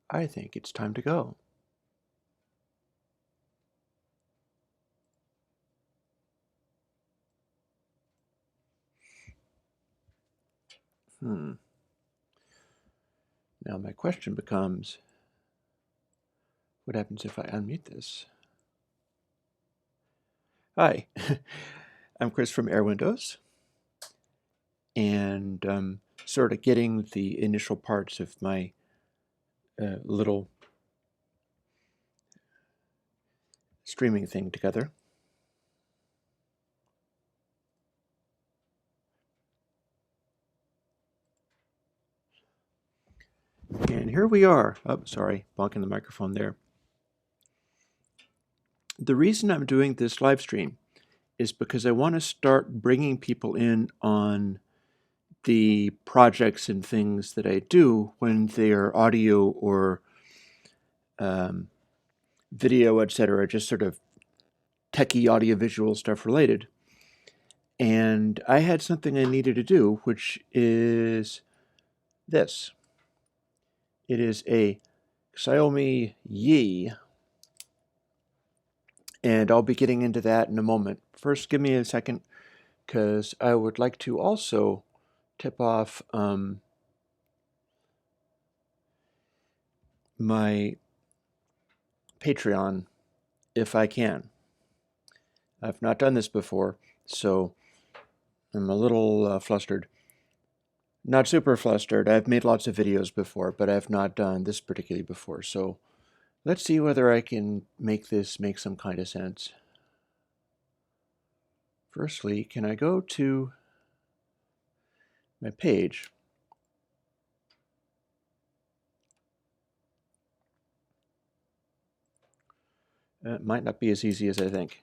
I think it's time to go. Now my question becomes, what happens if I unmute this? Hi, I'm Chris from Air Windows, and sort of getting the initial parts of my little streaming thing together. And here we are. Oh, sorry, bonking the microphone there. The reason I'm doing this live stream is because I want to start bringing people in on the projects and things that I do when they are audio or video, etc., just sort of techie audiovisual stuff related. And I had something I needed to do, which is this. It is a Xiaomi Yi, and I'll be getting into that in a moment. First, give me a second, because I would like to also tip off my Patreon, if I can. I've not done this before, so I'm a little flustered. Not super flustered. I've made lots of videos before, but I've not done this particularly before. So let's see whether I can make this make some kind of sense. Firstly, can I go to my page? It might not be as easy as I think.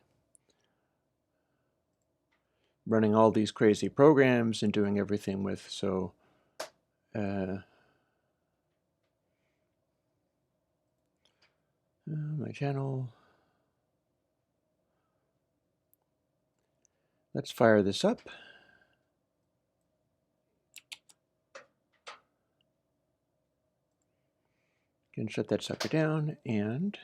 Running all these crazy programs and doing everything with, so my channel. Let's fire this up. Can shut that sucker down, and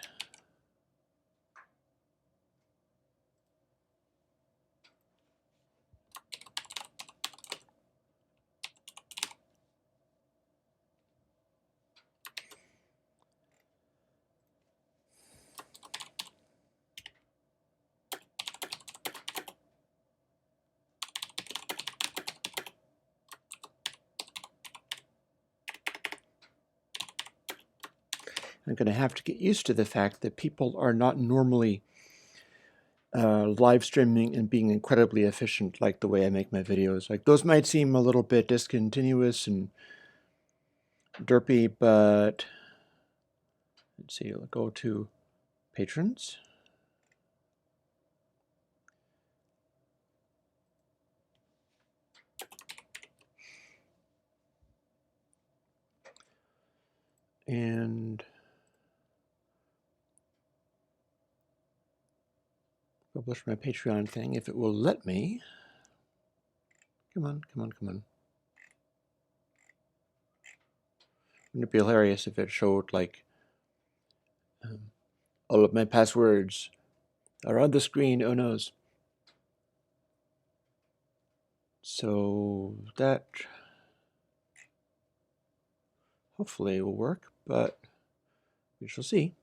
I'm going to have to get used to the fact that people are not normally live streaming and being incredibly efficient like the way I make my videos. Like, those might seem a little bit discontinuous and derpy, but let's see, I'll go to patrons. And publish my Patreon thing if it will let me. Come on, come on, come on. Wouldn't it be hilarious if it showed like all of my passwords are on the screen? Oh noes. So that hopefully will work, but we shall see.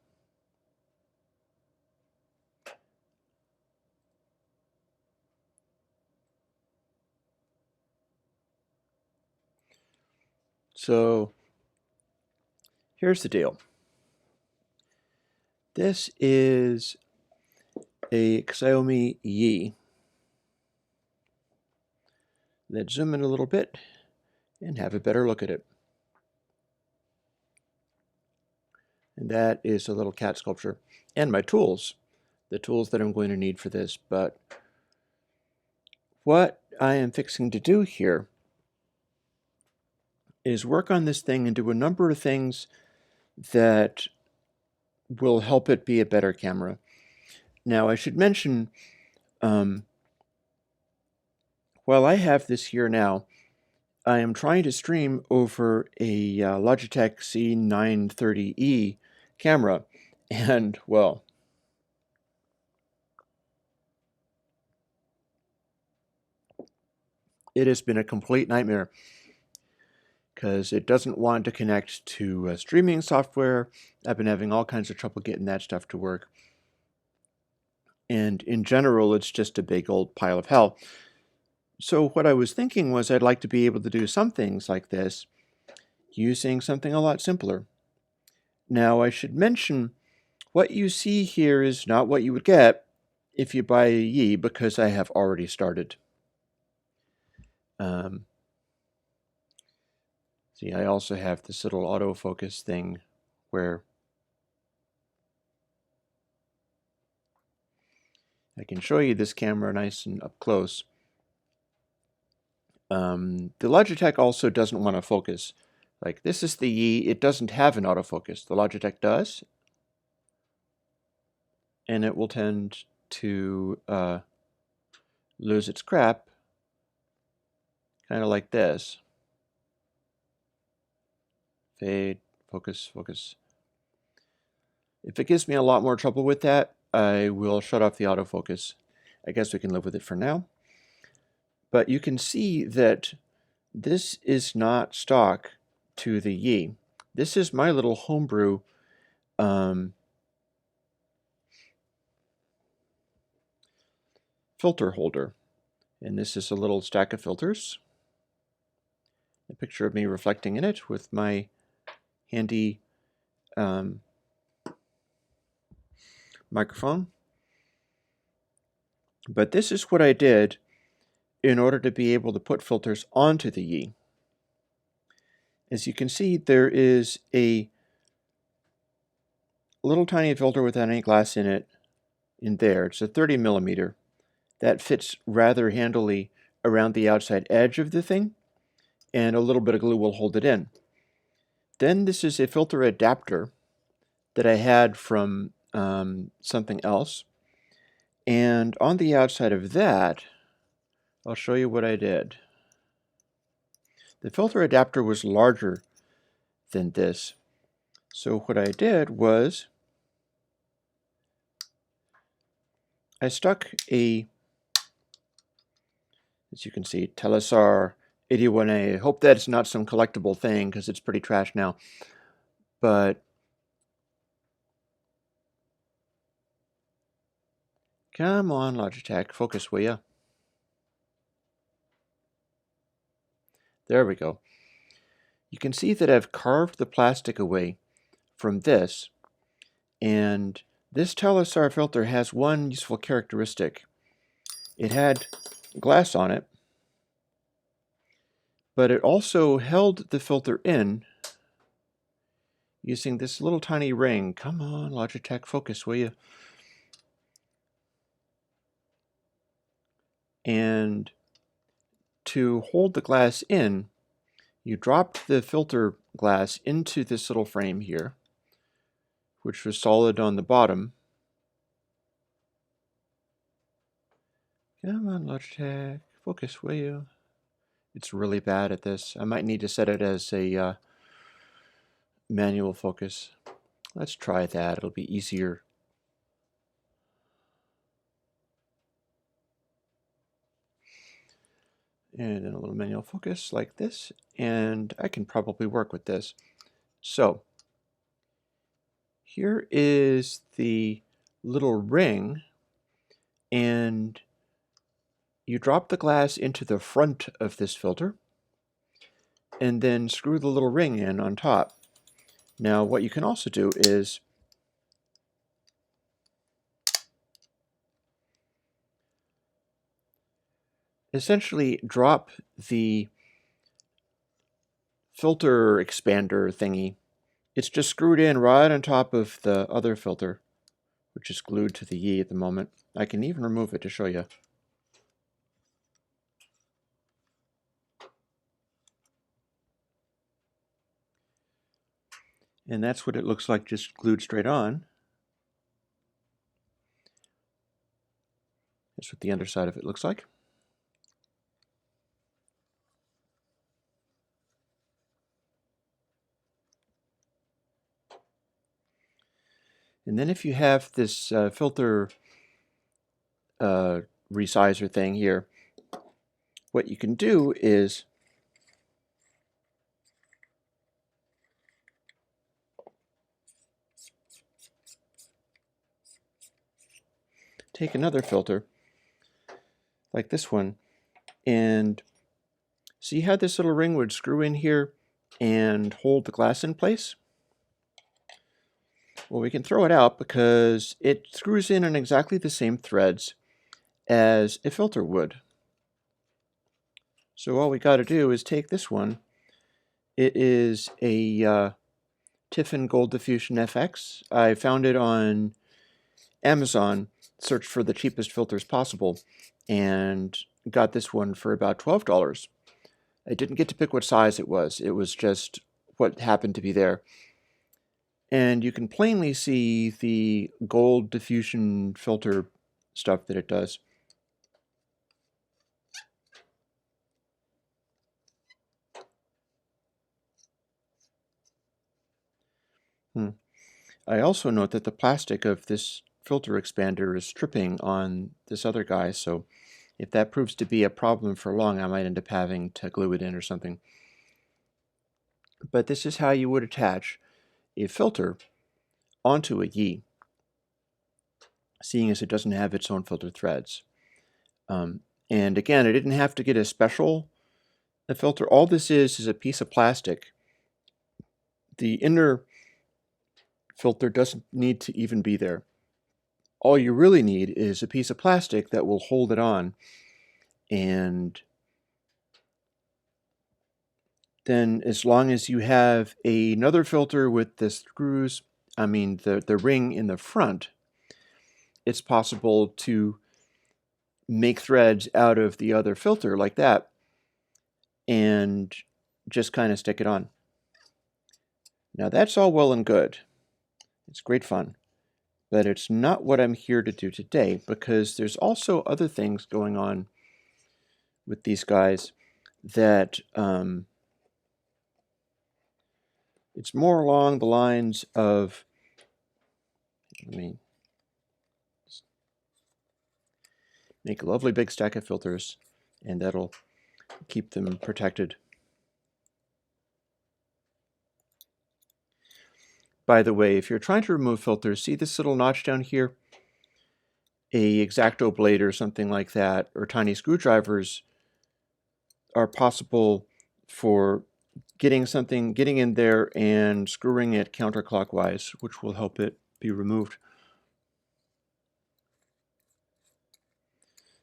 So here's the deal. This is a Xiaomi Yi. Let's zoom in a little bit and have a better look at it. And that is a little cat sculpture. And my tools, the tools that I'm going to need for this. But what I am fixing to do here is work on this thing and do a number of things that will help it be a better camera. Now, I should mention, while I have this here now, I am trying to stream over a Logitech C930E camera, and well, it has been a complete nightmare because it doesn't want to connect to streaming software. I've been having all kinds of trouble getting that stuff to work. And in general, it's just a big old pile of hell. So what I was thinking was I'd like to be able to do some things like this using something a lot simpler. Now, I should mention what you see here is not what you would get if you buy a Yi, because I have already started. See, I also have this little autofocus thing where I can show you this camera nice and up close. The Logitech also doesn't want to focus. Like, this is the Yi, it doesn't have an autofocus. The Logitech does, and it will tend to lose its crap, kind of like this. Fade, focus, focus. If it gives me a lot more trouble with that, I will shut off the autofocus. I guess we can live with it for now. But you can see that this is not stock to the Yi. This is my little homebrew filter holder. And this is a little stack of filters. A picture of me reflecting in it with my handy microphone. But this is what I did in order to be able to put filters onto the Yi. As you can see, there is a little tiny filter without any glass in it in there. It's a 30 millimeter. That fits rather handily around the outside edge of the thing, and a little bit of glue will hold it in. Then this is a filter adapter that I had from something else. And on the outside of that, I'll show you what I did. The filter adapter was larger than this. So what I did was I stuck a, as you can see, Telesar 81A. I hope that's not some collectible thing because it's pretty trash now. But come on, Logitech, focus, will ya? There we go. You can see that I've carved the plastic away from this, and this Telesar filter has one useful characteristic. It had glass on it, but it also held the filter in using this little tiny ring. Come on, Logitech, focus, will you? And to hold the glass in, you dropped the filter glass into this little frame here, which was solid on the bottom. Come on, Logitech, focus, will you? It's really bad at this. I might need to set it as a manual focus. Let's try that. It'll be easier. And then a little manual focus like this, and I can probably work with this. So here is the little ring, and you drop the glass into the front of this filter and then screw the little ring in on top. Now what you can also do is essentially drop the filter expander thingy. It's just screwed in right on top of the other filter, which is glued to the Yi at the moment. I can even remove it to show you. And that's what it looks like, just glued straight on. That's what the underside of it looks like. And then if you have this filter resizer thing here, what you can do is take another filter like this one, and see how this little ring would screw in here and hold the glass in place? Well, we can throw it out because it screws in on exactly the same threads as a filter would. So all we got to do is take this one. It is a Tiffin Gold Diffusion FX. I found it on Amazon, searched for the cheapest filters possible, and got this one for about $12. I didn't get to pick what size it was. It was just what happened to be there. And you can plainly see the gold diffusion filter stuff that it does. I also note that the plastic of this filter expander is stripping on this other guy, so if that proves to be a problem for long, I might end up having to glue it in or something. But this is how you would attach a filter onto a Yi, seeing as it doesn't have its own filter threads. And again, I didn't have to get a special filter. All this is a piece of plastic. The inner filter doesn't need to even be there. All you really need is a piece of plastic that will hold it on, and then as long as you have another filter with the screws, the ring in the front, it's possible to make threads out of the other filter like that and just kind of stick it on. Now that's all well and good. It's great fun. But it's not what I'm here to do today, because there's also other things going on with these guys that it's more along the lines of, let me make a lovely big stack of filters, and that'll keep them protected. By the way, if you're trying to remove filters, see this little notch down here? A X-Acto blade or something like that, or tiny screwdrivers are possible for getting in there and screwing it counterclockwise, which will help it be removed.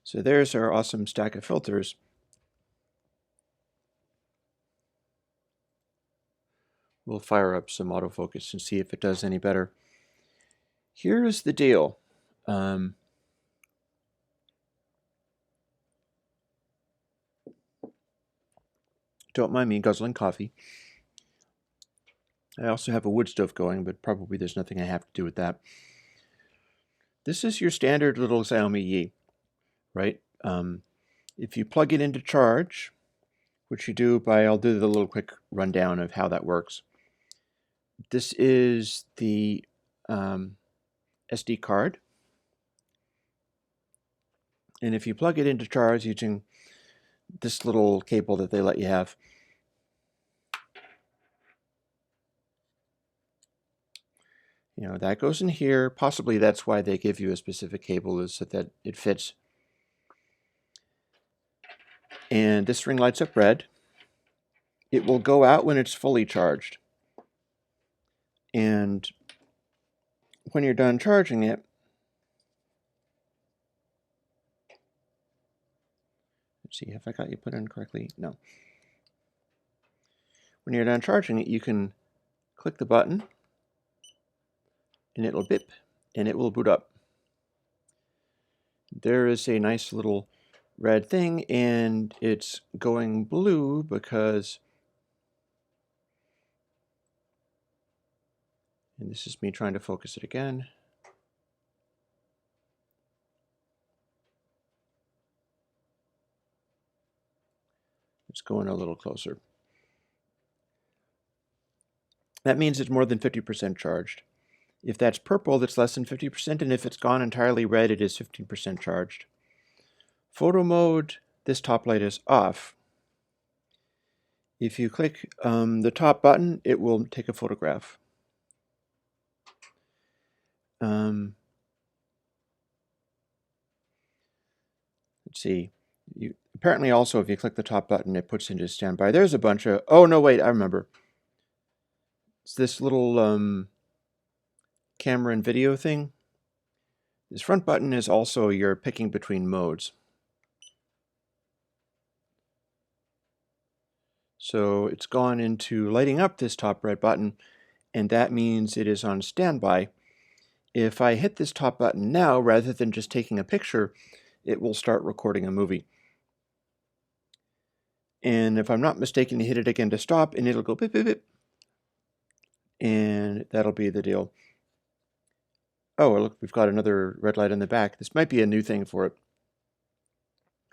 So there's our awesome stack of filters. We'll fire up some autofocus and see if it does any better. Here's the deal. Don't mind me guzzling coffee. I also have a wood stove going, but probably there's nothing I have to do with that. This is your standard little Xiaomi Yi, right? If you plug it into charge, which you do by, I'll do the little quick rundown of how that works. This is the SD card. And if you plug it into charge using this little cable that they let you have, that goes in here. Possibly that's why they give you a specific cable, is so that it fits. And this ring lights up red. It will go out when it's fully charged. And when you're done charging it, let's see, have I got you put in correctly? No. When you're done charging it, you can click the button, and it'll bip, and it will boot up. There is a nice little red thing, and it's going blue because, and this is me trying to focus it again. It's going a little closer. That means it's more than 50% charged. If that's purple, that's less than 50%, and if it's gone entirely red, it is 15% charged. Photo mode, this top light is off. If you click the top button, it will take a photograph. Let's see. Apparently also, if you click the top button, it puts into standby. There's a bunch of... Oh, no, wait, I remember. It's this little camera and video thing. This front button is also your picking between modes. So it's gone into lighting up this top red button, and that means it is on standby. If I hit this top button now, rather than just taking a picture, it will start recording a movie. And if I'm not mistaken, you hit it again to stop, and it'll go beep, beep, beep. And that'll be the deal. Oh, look, we've got another red light in the back. This might be a new thing for it.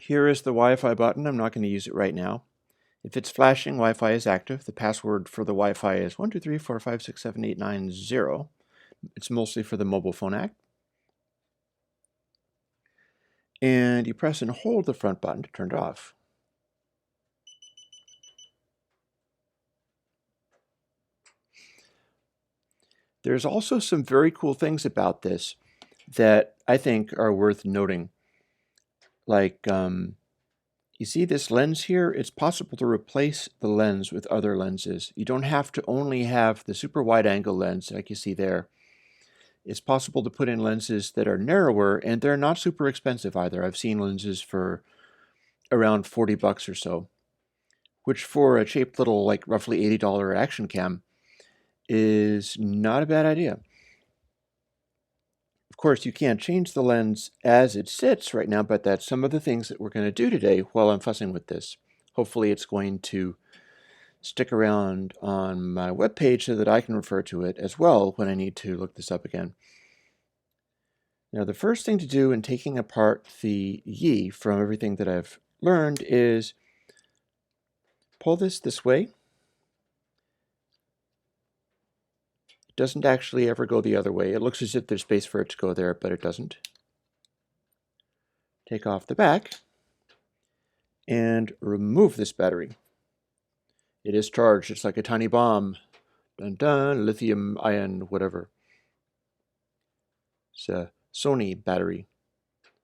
Here is the Wi-Fi button. I'm not going to use it right now. If it's flashing, Wi-Fi is active. The password for the Wi-Fi is 12345678990. It's mostly for the mobile phone app. And you press and hold the front button to turn it off. There's also some very cool things about this that I think are worth noting. Like, you see this lens here? It's possible to replace the lens with other lenses. You don't have to only have the super wide angle lens like you see there. It's possible to put in lenses that are narrower, and they're not super expensive either. I've seen lenses for around 40 bucks or so, which for a cheap little, like roughly $80 action cam is not a bad idea. Of course, you can't change the lens as it sits right now, but that's some of the things that we're going to do today while I'm fussing with this. Hopefully it's going to stick around on my webpage so that I can refer to it as well when I need to look this up again. Now, the first thing to do in taking apart the Yi from everything that I've learned is pull this way. It doesn't actually ever go the other way. It looks as if there's space for it to go there, but it doesn't. Take off the back and remove this battery. It is charged. It's like a tiny bomb. Dun dun, lithium ion, whatever. It's a Sony battery.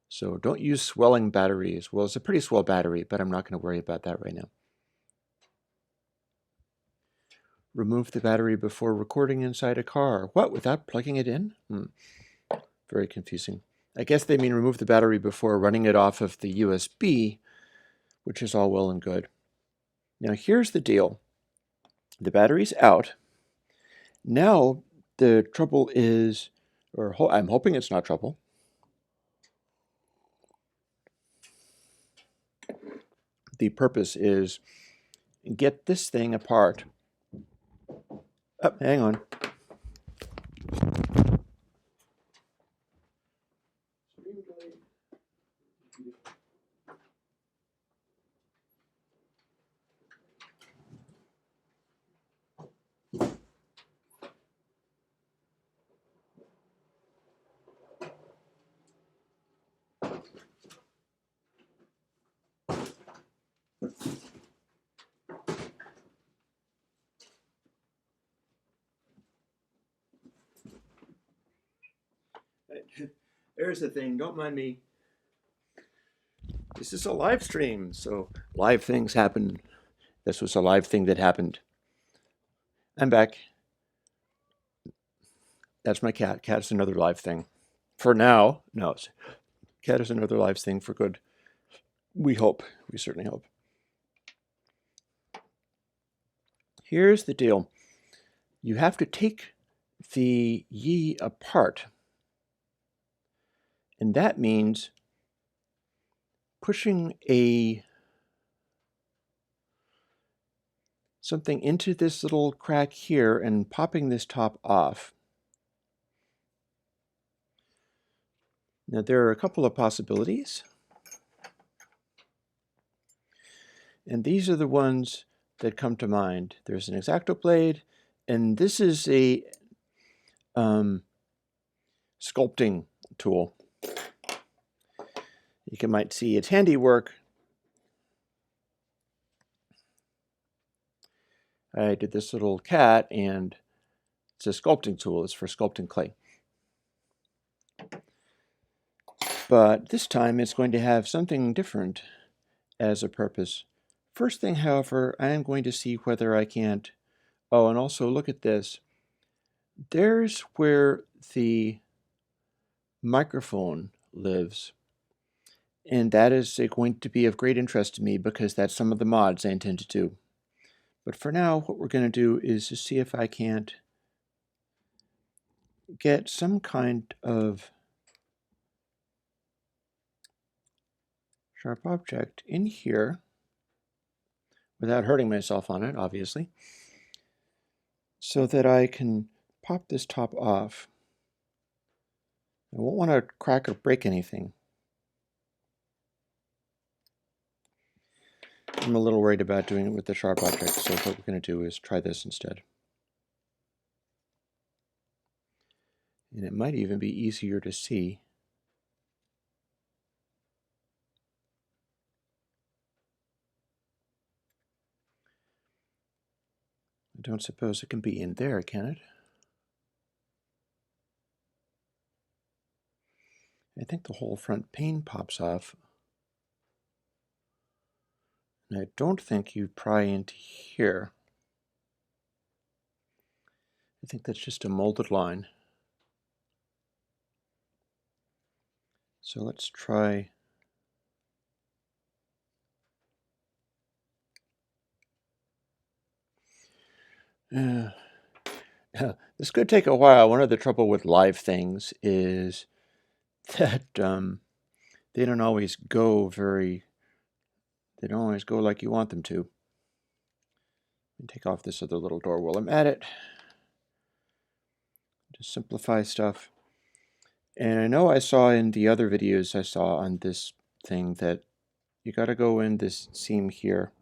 So don't use swelling batteries. Well, it's a pretty swell battery, but I'm not going to worry about that right now. Remove the battery before recording inside a car. What, without plugging it in? Very confusing. I guess they mean remove the battery before running it off of the USB, which is all well and good. Now here's the deal. The battery's out. Now the trouble is, or I'm hoping it's not trouble. The purpose is get this thing apart. Oh, hang on. There's the thing, don't mind me. This is a live stream, so live things happen. This was a live thing that happened. I'm back. That's my cat. Cat is another live thing. For now, no. Cat is another live thing for good. We hope. We certainly hope. Here's the deal. You have to take the Yi apart. And that means pushing something into this little crack here and popping this top off. Now there are a couple of possibilities. And these are the ones that come to mind. There's an X-Acto blade, and this is a sculpting tool. You might see its handiwork. I did this little cat, and it's a sculpting tool. It's for sculpting clay. But this time it's going to have something different as a purpose. First thing, however, I am going to see whether I can't... Oh, and also look at this. There's where the microphone lives. And that is going to be of great interest to me because that's some of the mods I intend to do. But for now, what we're going to do is to see if I can't get some kind of sharp object in here without hurting myself on it, obviously, so that I can pop this top off. I won't want to crack or break anything. I'm a little worried about doing it with the sharp object, so what we're going to do is try this instead. And it might even be easier to see. I don't suppose it can be in there, can it? I think the whole front pane pops off. And I don't think you pry into here. I think that's just a molded line. So let's try... this could take a while. One of the trouble with live things is that they don't always go like you want them to. And take off this other little door while I'm at it. Just simplify stuff. And I know I saw in the other videos I saw on this thing that you got to go in this seam here.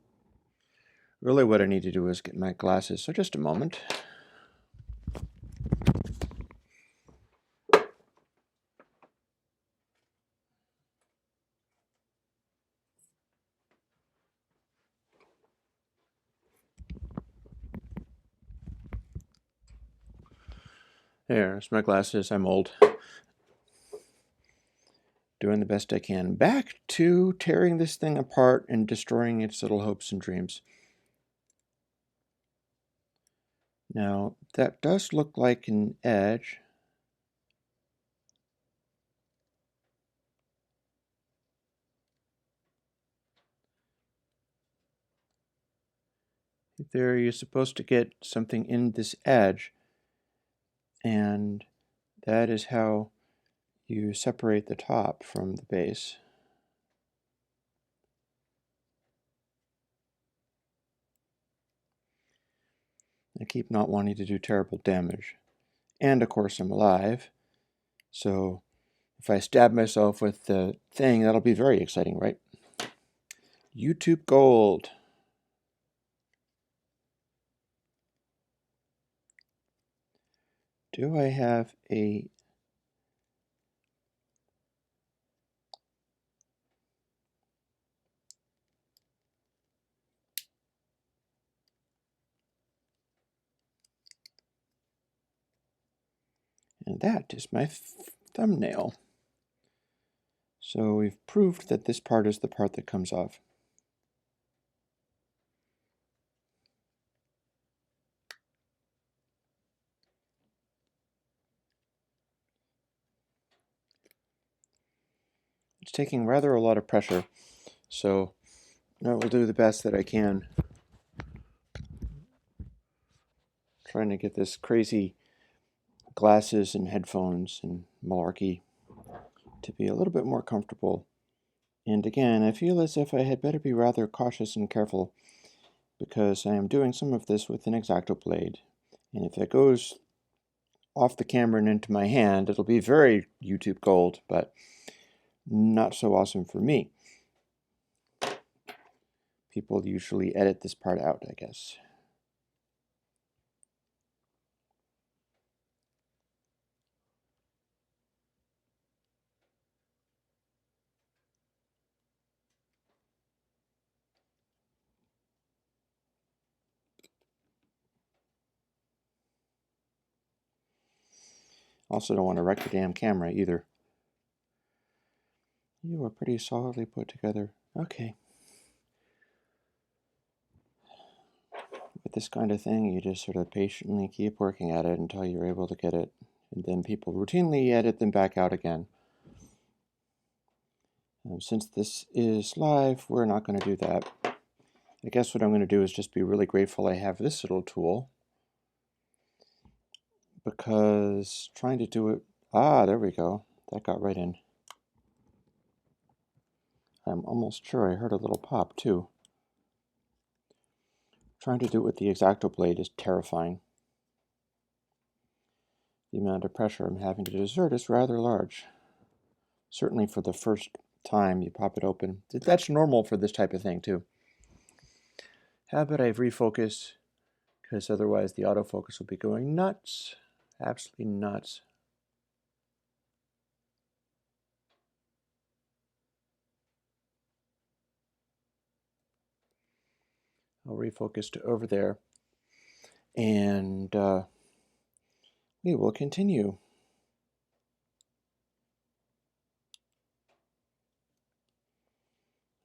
Really what I need to do is get my glasses. So just a moment. There's my glasses. I'm old. Doing the best I can. Back to tearing this thing apart and destroying its little hopes and dreams. Now, that does look like an edge. There, you're supposed to get something in this edge, and that is how you separate the top from the base. I keep not wanting to do terrible damage. And of course I'm alive, so if I stab myself with the thing, that'll be very exciting, right? YouTube Gold. Do I have a... And that is my thumbnail. So we've proved that this part is the part that comes off. It's taking rather a lot of pressure, so I will do the best that I can. Trying to get this crazy glasses and headphones and malarkey to be a little bit more comfortable. And again, I feel as if I had better be rather cautious and careful because I am doing some of this with an X-Acto blade. And if it goes off the camera and into my hand, it'll be very YouTube Gold, but not so awesome for me. People usually edit this part out, I guess. Also don't want to wreck the damn camera either. You are pretty solidly put together. Okay. With this kind of thing, you just sort of patiently keep working at it until you're able to get it. And then people routinely edit them back out again. Since this is live, we're not going to do that. I guess what I'm going to do is just be really grateful I have this little tool. Because trying to do it... Ah, there we go. That got right in. I'm almost sure I heard a little pop, too. Trying to do it with the X-Acto blade is terrifying. The amount of pressure I'm having to exert is rather large. Certainly for the first time you pop it open. That's normal for this type of thing, too. How about I refocus? Because otherwise the autofocus will be going nuts. Absolutely nuts. I'll refocus to over there. And we will continue.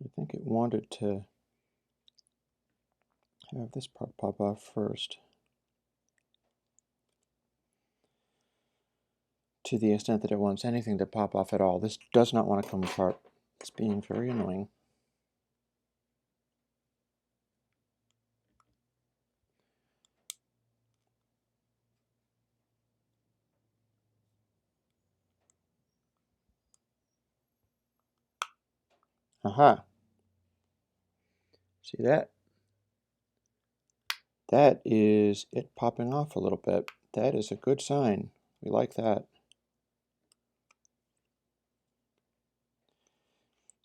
I think it wanted to have this part pop off first. To the extent that it wants anything to pop off at all. This does not want to come apart. It's being very annoying. Aha. See that? That is it popping off a little bit. That is a good sign. We like that.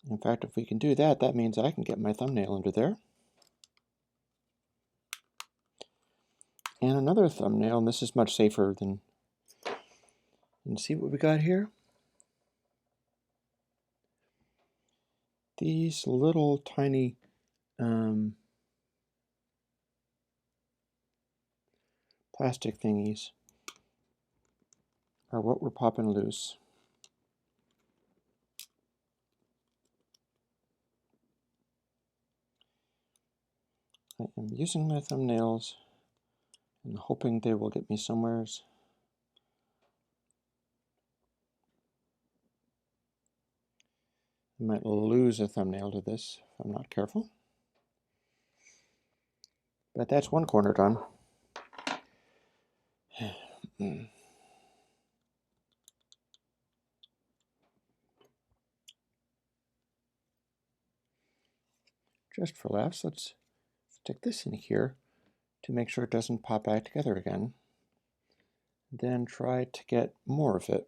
In fact, if we can do that, that means I can get my thumbnail under there. And another thumbnail, and this is much safer than... And see what we got here? These little tiny plastic thingies are what we're popping loose. I am using my thumbnails and hoping they will get me somewheres. I might lose a thumbnail to this if I'm not careful. But that's one corner done. Just for laughs, let's stick this in here to make sure it doesn't pop back together again. Then try to get more of it.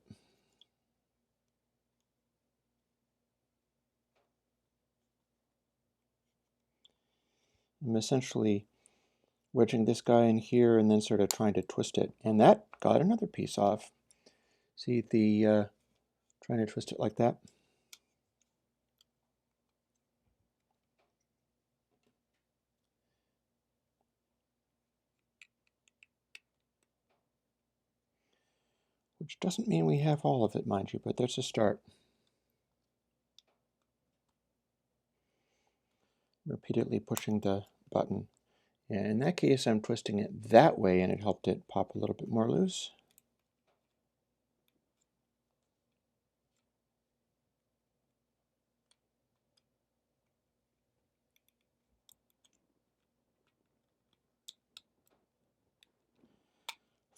I'm essentially wedging this guy in here and then sort of trying to twist it. And that got another piece off. See the trying to twist it like that. Which doesn't mean we have all of it, mind you, but there's a start. Repeatedly pushing the button. And in that case, I'm twisting it that way, and it helped it pop a little bit more loose.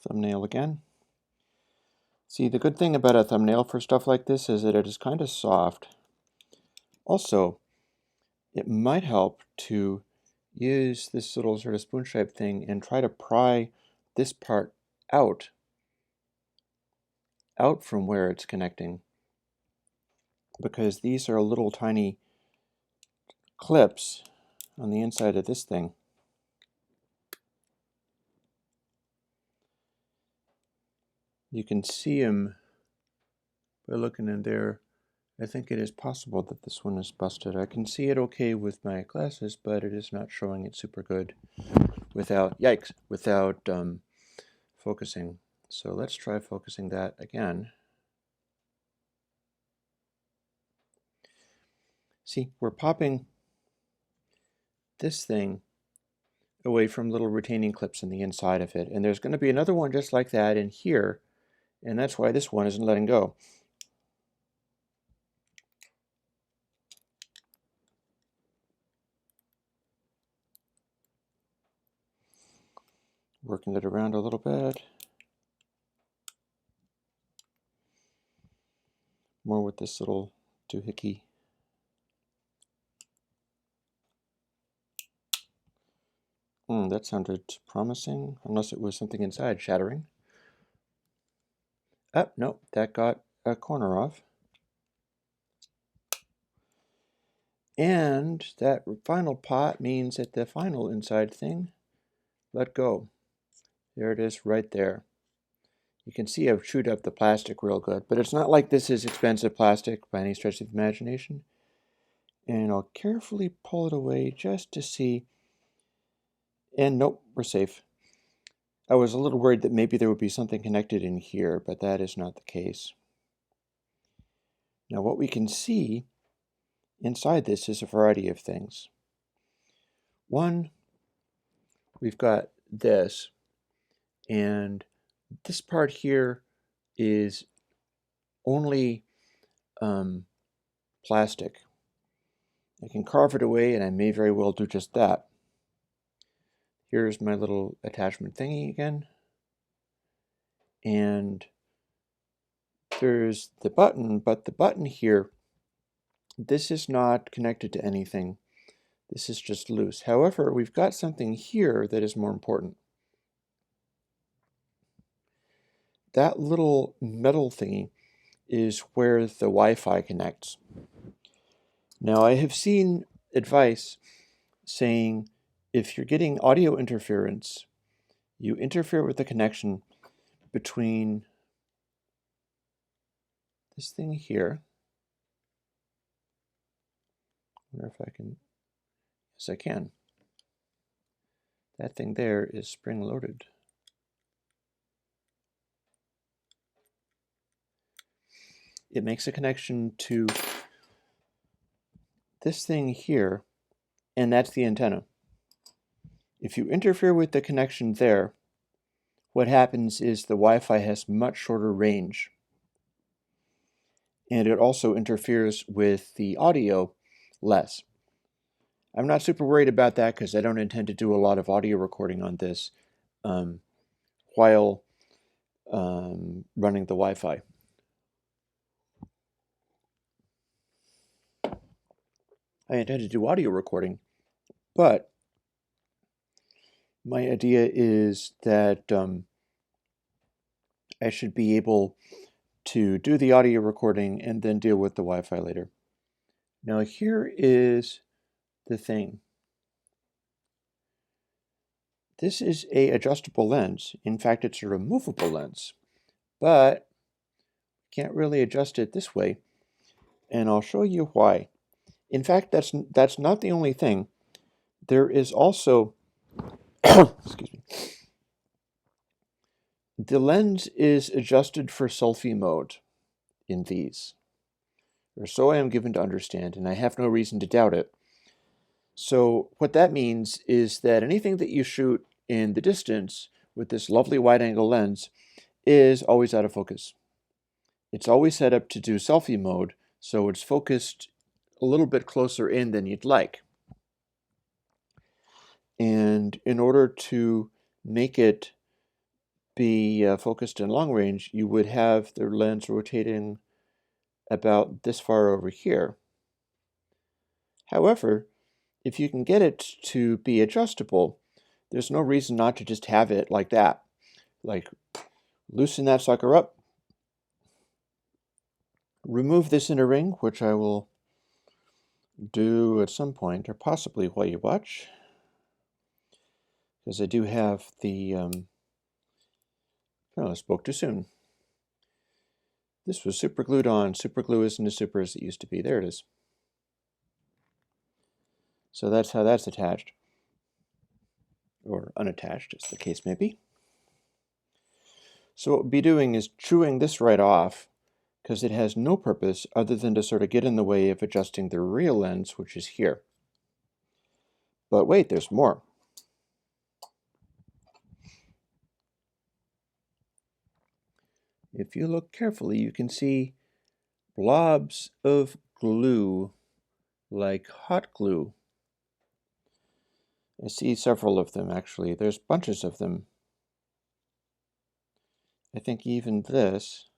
Thumbnail again. See, the good thing about a thumbnail for stuff like this is that it is kind of soft. Also, it might help to use this little sort of spoon-shaped thing and try to pry this part out from where it's connecting, because these are little tiny clips on the inside of this thing. You can see them by looking in there. I think it is possible that this one is busted. I can see it okay with my glasses, but it is not showing it super good without, yikes, without focusing. So let's try focusing that again. See, we're popping this thing away from little retaining clips in the inside of it. And there's going to be another one just like that in here. And that's why this one isn't letting go. Working it around a little bit. More with this little doohickey. That sounded promising, unless it was something inside shattering. Oh, nope, that got a corner off. And that final pot means that the final inside thing let go. There it is right there. You can see I've chewed up the plastic real good, but it's not like this is expensive plastic by any stretch of the imagination. And I'll carefully pull it away just to see. And nope, we're safe. I was a little worried that maybe there would be something connected in here, but that is not the case. Now what we can see inside this is a variety of things. One, we've got this, and this part here is only plastic. I can carve it away, and I may very well do just that. Here's my little attachment thingy again. And there's the button, but the button here, this is not connected to anything. This is just loose. However, we've got something here that is more important. That little metal thingy is where the Wi-Fi connects. Now, I have seen advice saying if you're getting audio interference, you interfere with the connection between this thing here. I wonder if I can. Yes, I can. That thing there is spring-loaded. It makes a connection to this thing here, and that's the antenna. If you interfere with the connection there, what happens is the Wi-Fi has much shorter range. And it also interferes with the audio less. I'm not super worried about that because I don't intend to do a lot of audio recording on this while running the Wi-Fi. I intend to do audio recording, but my idea is that I should be able to do the audio recording and then deal with the Wi-Fi later. Now here is the thing. This is an adjustable lens. In fact, it's a removable lens, but can't really adjust it this way, and I'll show you why. In fact, that's not the only thing. There is also, excuse me, the lens is adjusted for selfie mode in these, or so I am given to understand, and I have no reason to doubt it. So what that means is that anything that you shoot in the distance with this lovely wide-angle lens is always out of focus. It's always set up to do selfie mode, so it's focused a little bit closer in than you'd like. And in order to make it be focused in long range, you would have the lens rotating about this far over here. However, if you can get it to be adjustable, there's no reason not to just have it like that. Like, loosen that sucker up, remove this inner ring, which I will do at some point, or possibly while you watch, because I do have the, oh, I spoke too soon. This was super glued on. Super glue isn't as super as it used to be. There it is. So that's how that's attached, or unattached, as the case may be. So what we'll be doing is chewing this right off, because it has no purpose other than to sort of get in the way of adjusting the real lens, which is here. But wait, there's more. If you look carefully, you can see blobs of glue, like hot glue. I see several of them, actually. There's bunches of them. I think even this,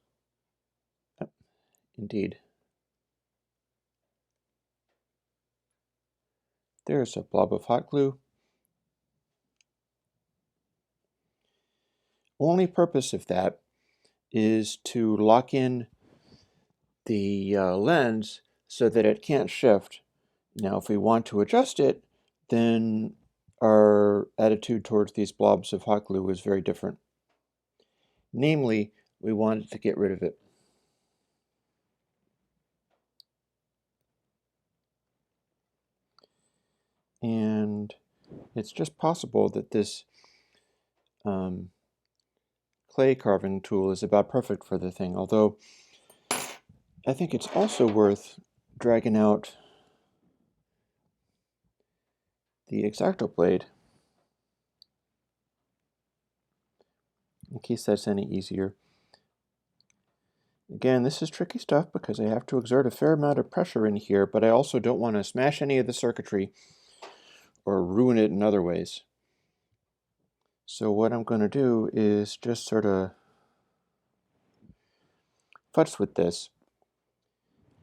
indeed. There's a blob of hot glue. Only purpose of that is to lock in the lens so that it can't shift. Now, if we want to adjust it, then our attitude towards these blobs of hot glue is very different. Namely, we wanted to get rid of it. And it's just possible that this clay carving tool is about perfect for the thing, although I think it's also worth dragging out the X-Acto blade in case that's any easier. Again, this is tricky stuff because I have to exert a fair amount of pressure in here, but I also don't want to smash any of the circuitry or ruin it in other ways. So what I'm going to do is just sort of futz with this,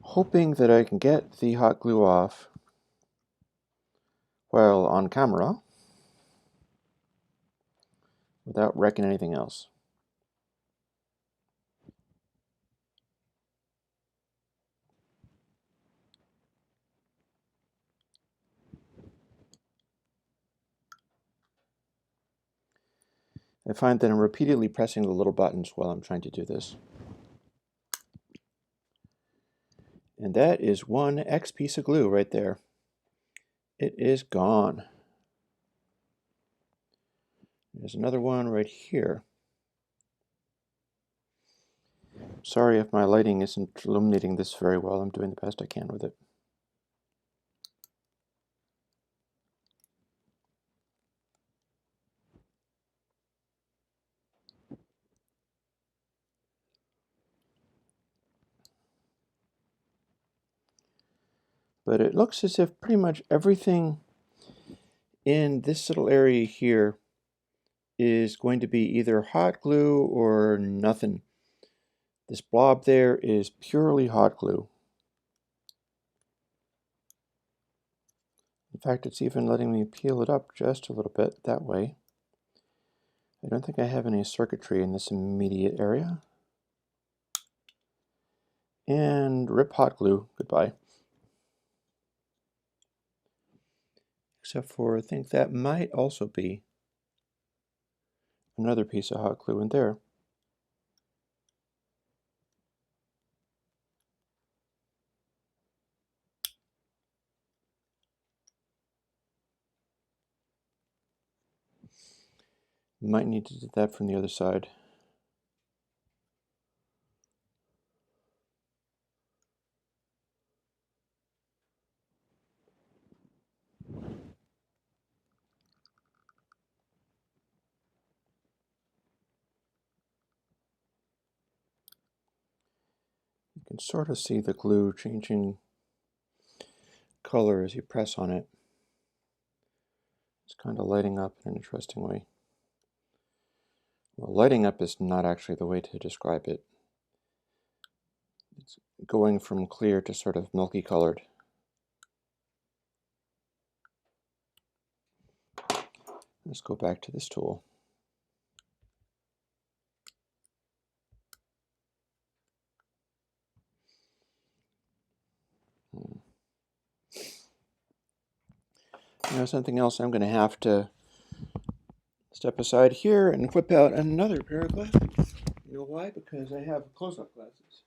hoping that I can get the hot glue off while on camera without wrecking anything else. I find that I'm repeatedly pressing the little buttons while I'm trying to do this. And that is one X piece of glue right there. It is gone. There's another one right here. Sorry if my lighting isn't illuminating this very well. I'm doing the best I can with it. But it looks as if pretty much everything in this little area here is going to be either hot glue or nothing. This blob there is purely hot glue. In fact, it's even letting me peel it up just a little bit that way. I don't think I have any circuitry in this immediate area. And rip hot glue, goodbye. Except for I think that might also be another piece of hot glue in there. Might need to do that from the other side. You can sort of see the glue changing color as you press on it. It's kind of lighting up in an interesting way. Well, lighting up is not actually the way to describe it. It's going from clear to sort of milky colored. Let's go back to this tool. Now something else, I'm going to have to step aside here and whip out another pair of glasses. You know why? Because I have close-up glasses.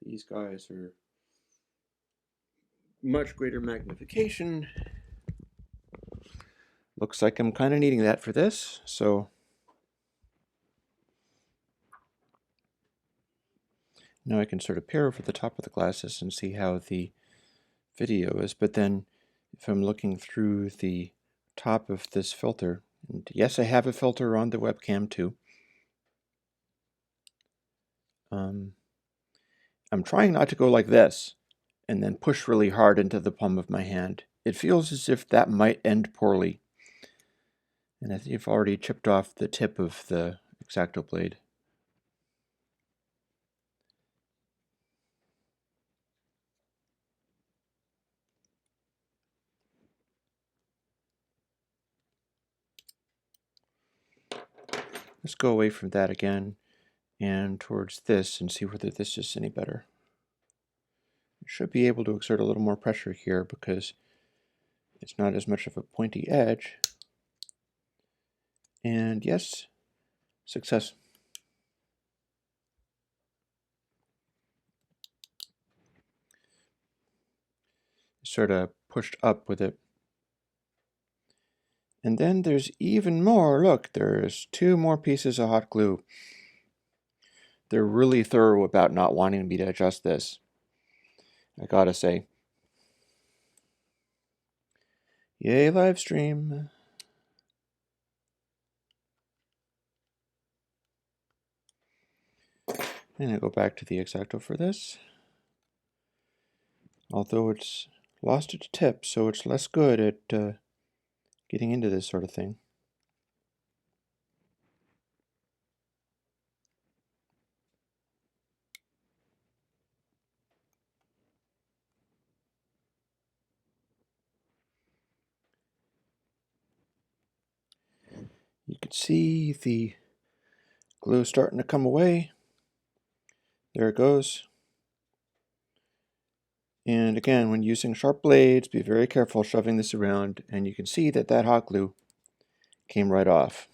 These guys are much greater magnification. Looks like I'm kind of needing that for this, so now I can sort of peer over the top of the glasses and see how the video is, but then if I'm looking through the top of this filter, and yes, I have a filter on the webcam too. I'm trying not to go like this and then push really hard into the palm of my hand. It feels as if that might end poorly. And I think I've already chipped off the tip of the X-Acto blade. Let's go away from that again and towards this and see whether this is any better. I should be able to exert a little more pressure here because it's not as much of a pointy edge. And yes, success. Sort of pushed up with it. And then there's even more. Look, there's 2 more pieces of hot glue. They're really thorough about not wanting me to adjust this, I gotta say. Yay, live stream. And I go back to the X-Acto for this. Although it's lost its tip, so it's less good at getting into this sort of thing. You can see the glue starting to come away. There it goes. And again, when using sharp blades, be very careful shoving this around, and you can see that that hot glue came right off.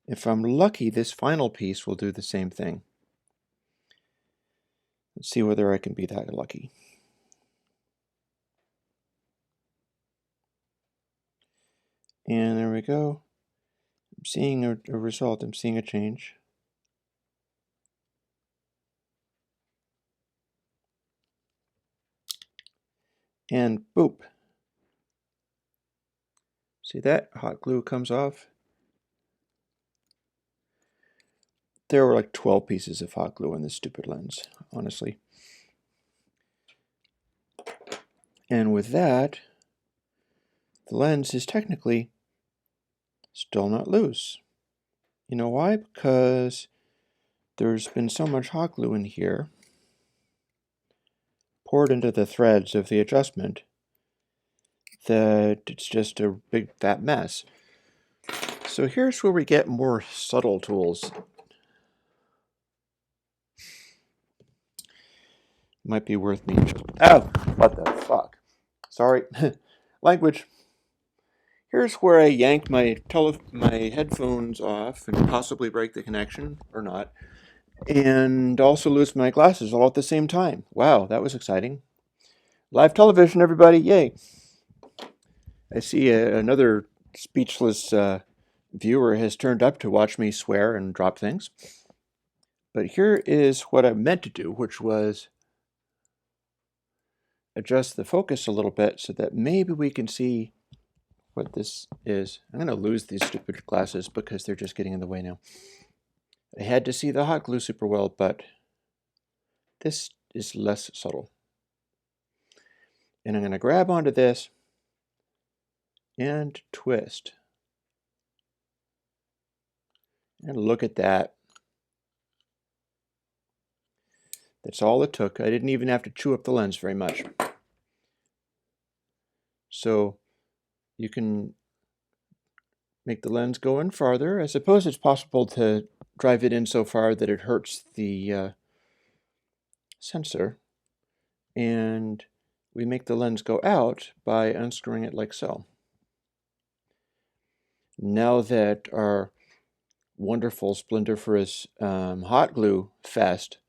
If I'm lucky, this final piece will do the same thing. Let's see whether I can be that lucky. And there we go. I'm seeing a result. I'm seeing a change. And boop. See that? Hot glue comes off. There were like 12 pieces of hot glue in this stupid lens, honestly. And with that, the lens is technically still not loose. You know why? Because there's been so much hot glue in here poured into the threads of the adjustment that it's just a big fat mess. So here's where we get more subtle tools. Might be worth me just... Oh, what the fuck? Sorry. Language. Here's where I yank my headphones off and possibly break the connection, or not, and also lose my glasses all at the same time. Wow, that was exciting. Live television, everybody, yay. I see another speechless viewer has turned up to watch me swear and drop things. But here is what I meant to do, which was adjust the focus a little bit so that maybe we can see what this is. I'm going to lose these stupid glasses because they're just getting in the way now. I had to see the hot glue super well, but this is less subtle. And I'm going to grab onto this and twist. And look at that. That's all it took. I didn't even have to chew up the lens very much. So you can make the lens go in farther. I suppose it's possible to drive it in so far that it hurts the sensor. And we make the lens go out by unscrewing it like so. Now that our wonderful splendiferous hot glue fest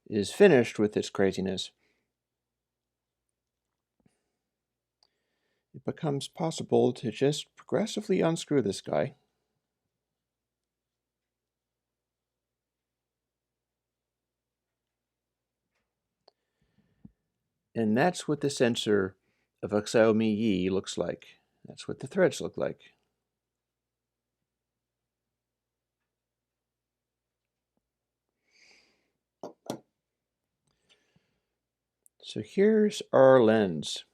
is finished with its craziness, it becomes possible to just progressively unscrew this guy. And that's what the sensor of a Xiaomi Yi looks like. That's what the threads look like. So here's our lens.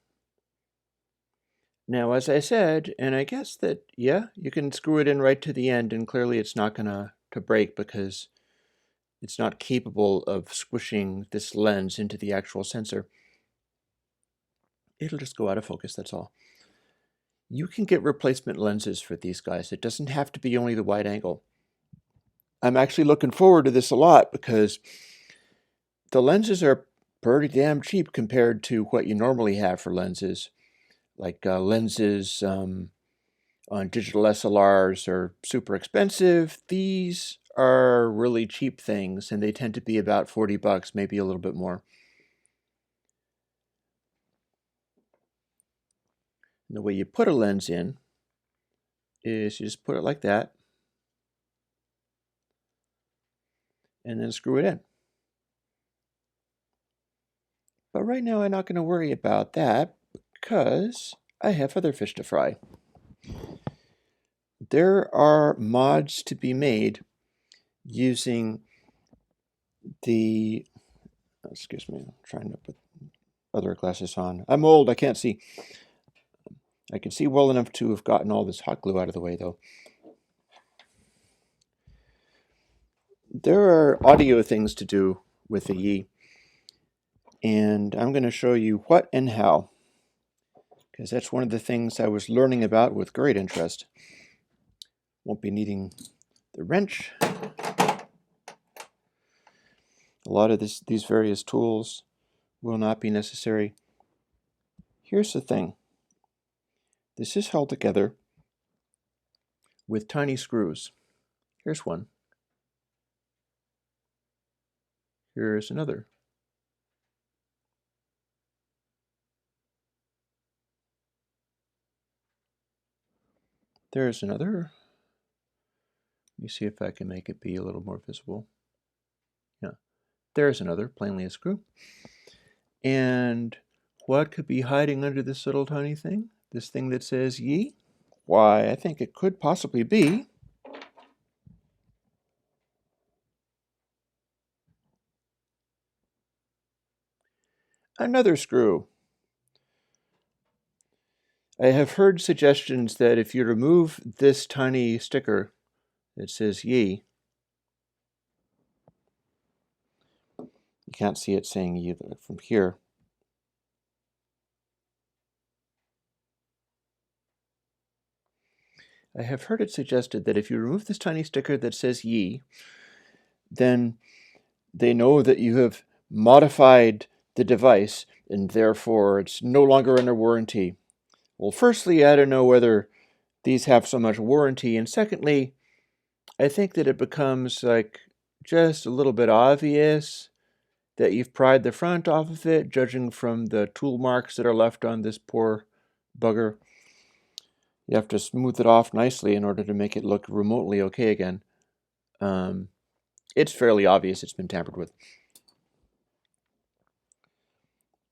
Now, as I said, and I guess that, yeah, you can screw it in right to the end, and clearly it's not going to break because it's not capable of squishing this lens into the actual sensor. It'll just go out of focus, that's all. You can get replacement lenses for these guys. It doesn't have to be only the wide angle. I'm actually looking forward to this a lot because the lenses are pretty damn cheap compared to what you normally have for lenses. Like lenses on digital SLRs are super expensive. These are really cheap things, and they tend to be about 40 bucks, maybe a little bit more. And the way you put a lens in is you just put it like that, and then screw it in. But right now I'm not going to worry about that because I have other fish to fry. There are mods to be made using the, excuse me, I'm trying to put other glasses on. I'm old, I can't see. I can see well enough to have gotten all this hot glue out of the way though. There are audio things to do with the Yi, and I'm going to show you what and how, because that's one of the things I was learning about with great interest. Won't be needing the wrench. A lot of these various tools will not be necessary. Here's the thing. This is held together with tiny screws. Here's one. Here's another. There's another. Let me see if I can make it be a little more visible. Yeah. There's another, plainly a screw. And what could be hiding under this little tiny thing? This thing that says Yi? Why, I think it could possibly be another screw. I have heard suggestions that if you remove this tiny sticker that says Yi, you can't see it saying Yi from here. I have heard it suggested that if you remove this tiny sticker that says Yi, then they know that you have modified the device and therefore it's no longer under warranty. Well, firstly, I don't know whether these have so much warranty, and secondly, I think that it becomes like just a little bit obvious that you've pried the front off of it, judging from the tool marks that are left on this poor bugger. You have to smooth it off nicely in order to make it look remotely okay again. It's fairly obvious it's been tampered with.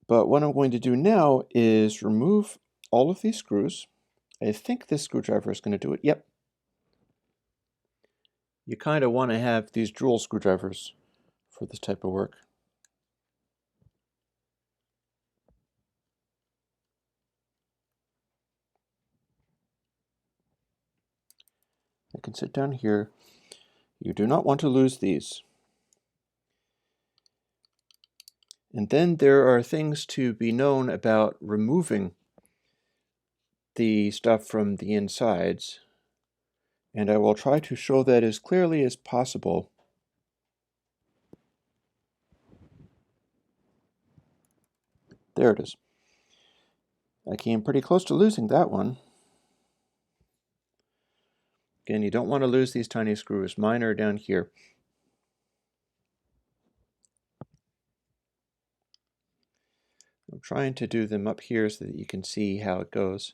But what I'm going to do now is remove all of these screws. I think this screwdriver is going to do it. Yep. You kind of want to have these jewel screwdrivers for this type of work. I can sit down here. You do not want to lose these. And then there are things to be known about removing the stuff from the insides. And I will try to show that as clearly as possible. There it is. I came pretty close to losing that one. Again, you don't want to lose these tiny screws. Mine are down here. I'm trying to do them up here so that you can see how it goes.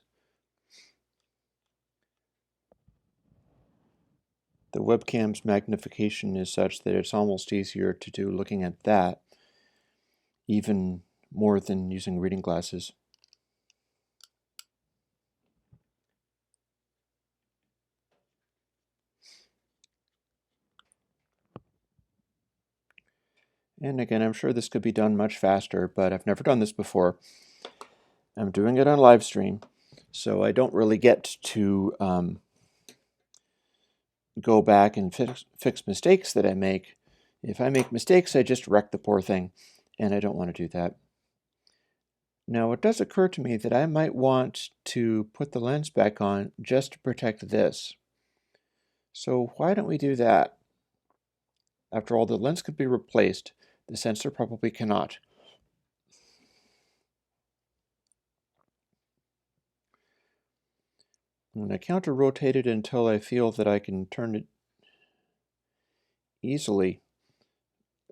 The webcam's magnification is such that it's almost easier to do looking at that, even more than using reading glasses. And again, I'm sure this could be done much faster, but I've never done this before. I'm doing it on live stream, so I don't really get to go back and fix mistakes that I make. If I make mistakes, I just wreck the poor thing, and I don't want to do that. Now, it does occur to me that I might want to put the lens back on just to protect this. So why don't we do that? After all, the lens could be replaced. The sensor probably cannot. I'm going to counter-rotate it until I feel that I can turn it easily.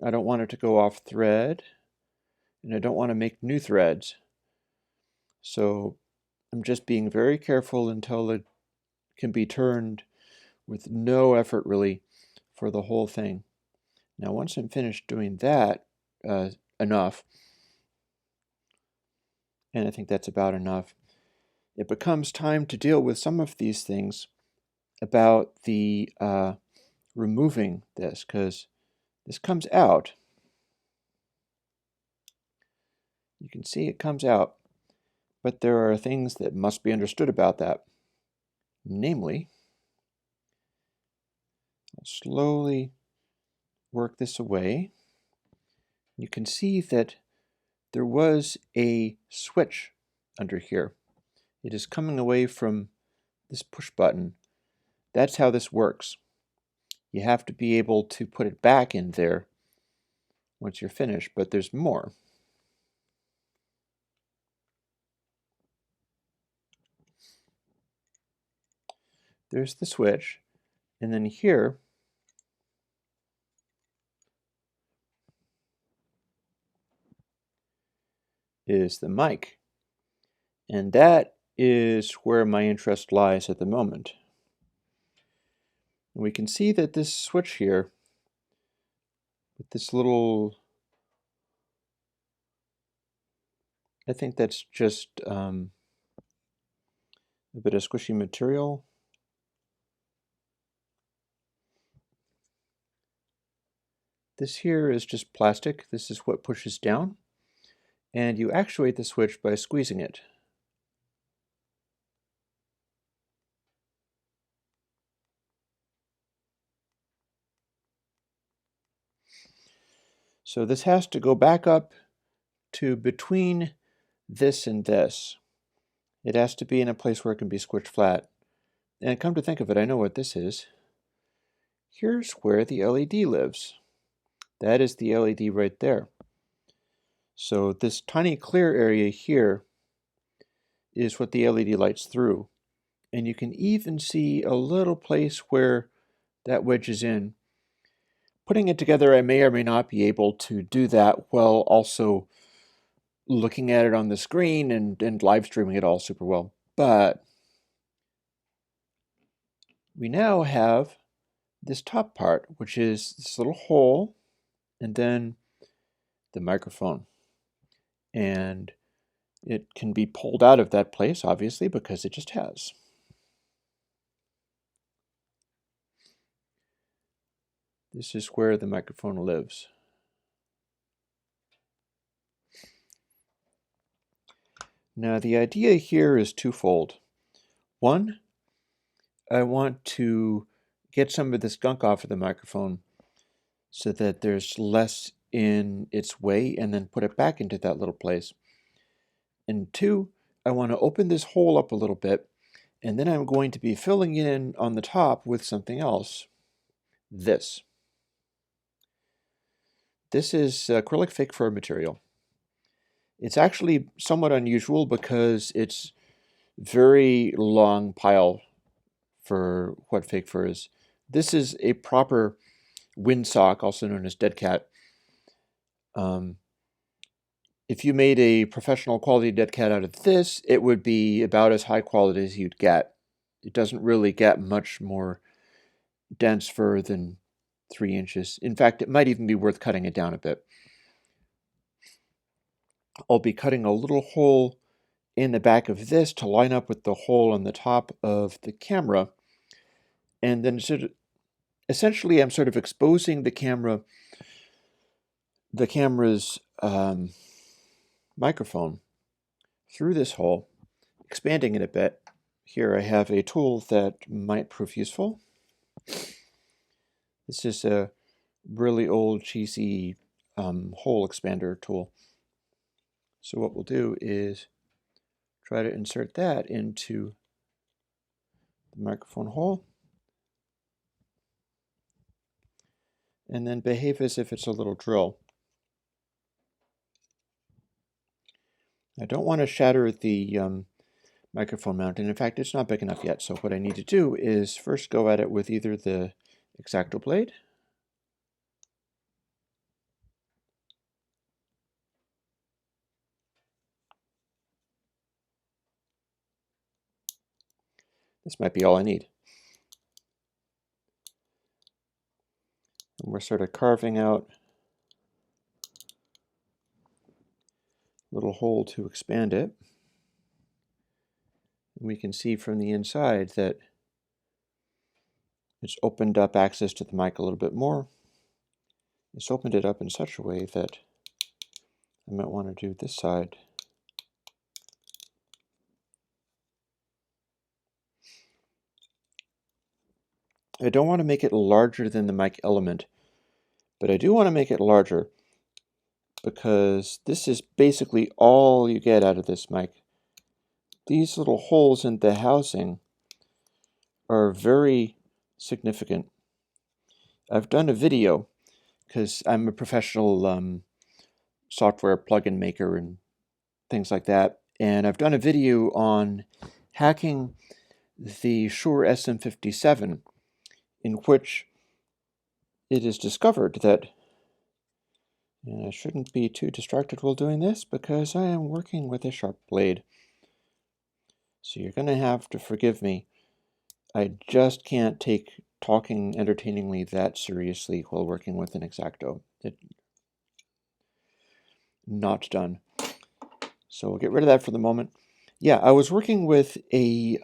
I don't want it to go off thread, and I don't want to make new threads. So I'm just being very careful until it can be turned with no effort really for the whole thing. Now once I'm finished doing that enough, and I think that's about enough, it becomes time to deal with some of these things about the removing this, because this comes out. You can see it comes out, but there are things that must be understood about that. Namely, I'll slowly work this away. You can see that there was a switch under here. It is coming away from this push button. That's how this works. You have to be able to put it back in there once you're finished, but there's more. There's the switch, and then here is the mic. And that is where my interest lies at the moment. And we can see that this switch here, with this little, I think that's just a bit of squishy material. This here is just plastic. This is what pushes down. And you actuate the switch by squeezing it. So this has to go back up to between this and this. It has to be in a place where it can be squished flat. And come to think of it, I know what this is. Here's where the LED lives. That is the LED right there. So this tiny clear area here is what the LED lights through. And you can even see a little place where that wedges in. Putting it together, I may or may not be able to do that while also looking at it on the screen and live streaming it all super well. But we now have this top part, which is this little hole, and then the microphone. And it can be pulled out of that place, obviously, because it just has. This is where the microphone lives. Now, the idea here is twofold. One, I want to get some of this gunk off of the microphone so that there's less in its way, and then put it back into that little place. And two, I want to open this hole up a little bit, and then I'm going to be filling in on the top with something else. This. This is acrylic fake fur material. It's actually somewhat unusual because it's very long pile for what fake fur is. This is a proper windsock, also known as dead cat. If you made a professional quality dead cat out of this, it would be about as high quality as you'd get. It doesn't really get much more denser than 3 inches. In fact, it might even be worth cutting it down a bit. I'll be cutting a little hole in the back of this to line up with the hole on the top of the camera. And then essentially I'm sort of exposing the camera's microphone through this hole, expanding it a bit. Here I have a tool that might prove useful. This is a really old cheesy hole expander tool. So what we'll do is try to insert that into the microphone hole and then behave as if it's a little drill. I don't want to shatter the microphone mount, and in fact it's not big enough yet, so what I need to do is first go at it with either the X-Acto blade This might be all I need. And we're sort of carving out a little hole to expand it. And we can see from the inside that it's opened up access to the mic a little bit more. It's opened it up in such a way that I might want to do this side. I don't want to make it larger than the mic element, but I do want to make it larger because this is basically all you get out of this mic. These little holes in the housing are very significant. I've done a video because I'm a professional software plugin maker and things like that, and I've done a video on hacking the Shure SM57, in which it is discovered that, and I shouldn't be too distracted while doing this because I am working with a sharp blade. So you're going to have to forgive me. I just can't take talking entertainingly that seriously while working with an X-Acto. Not done. So we'll get rid of that for the moment. Yeah, I was working with a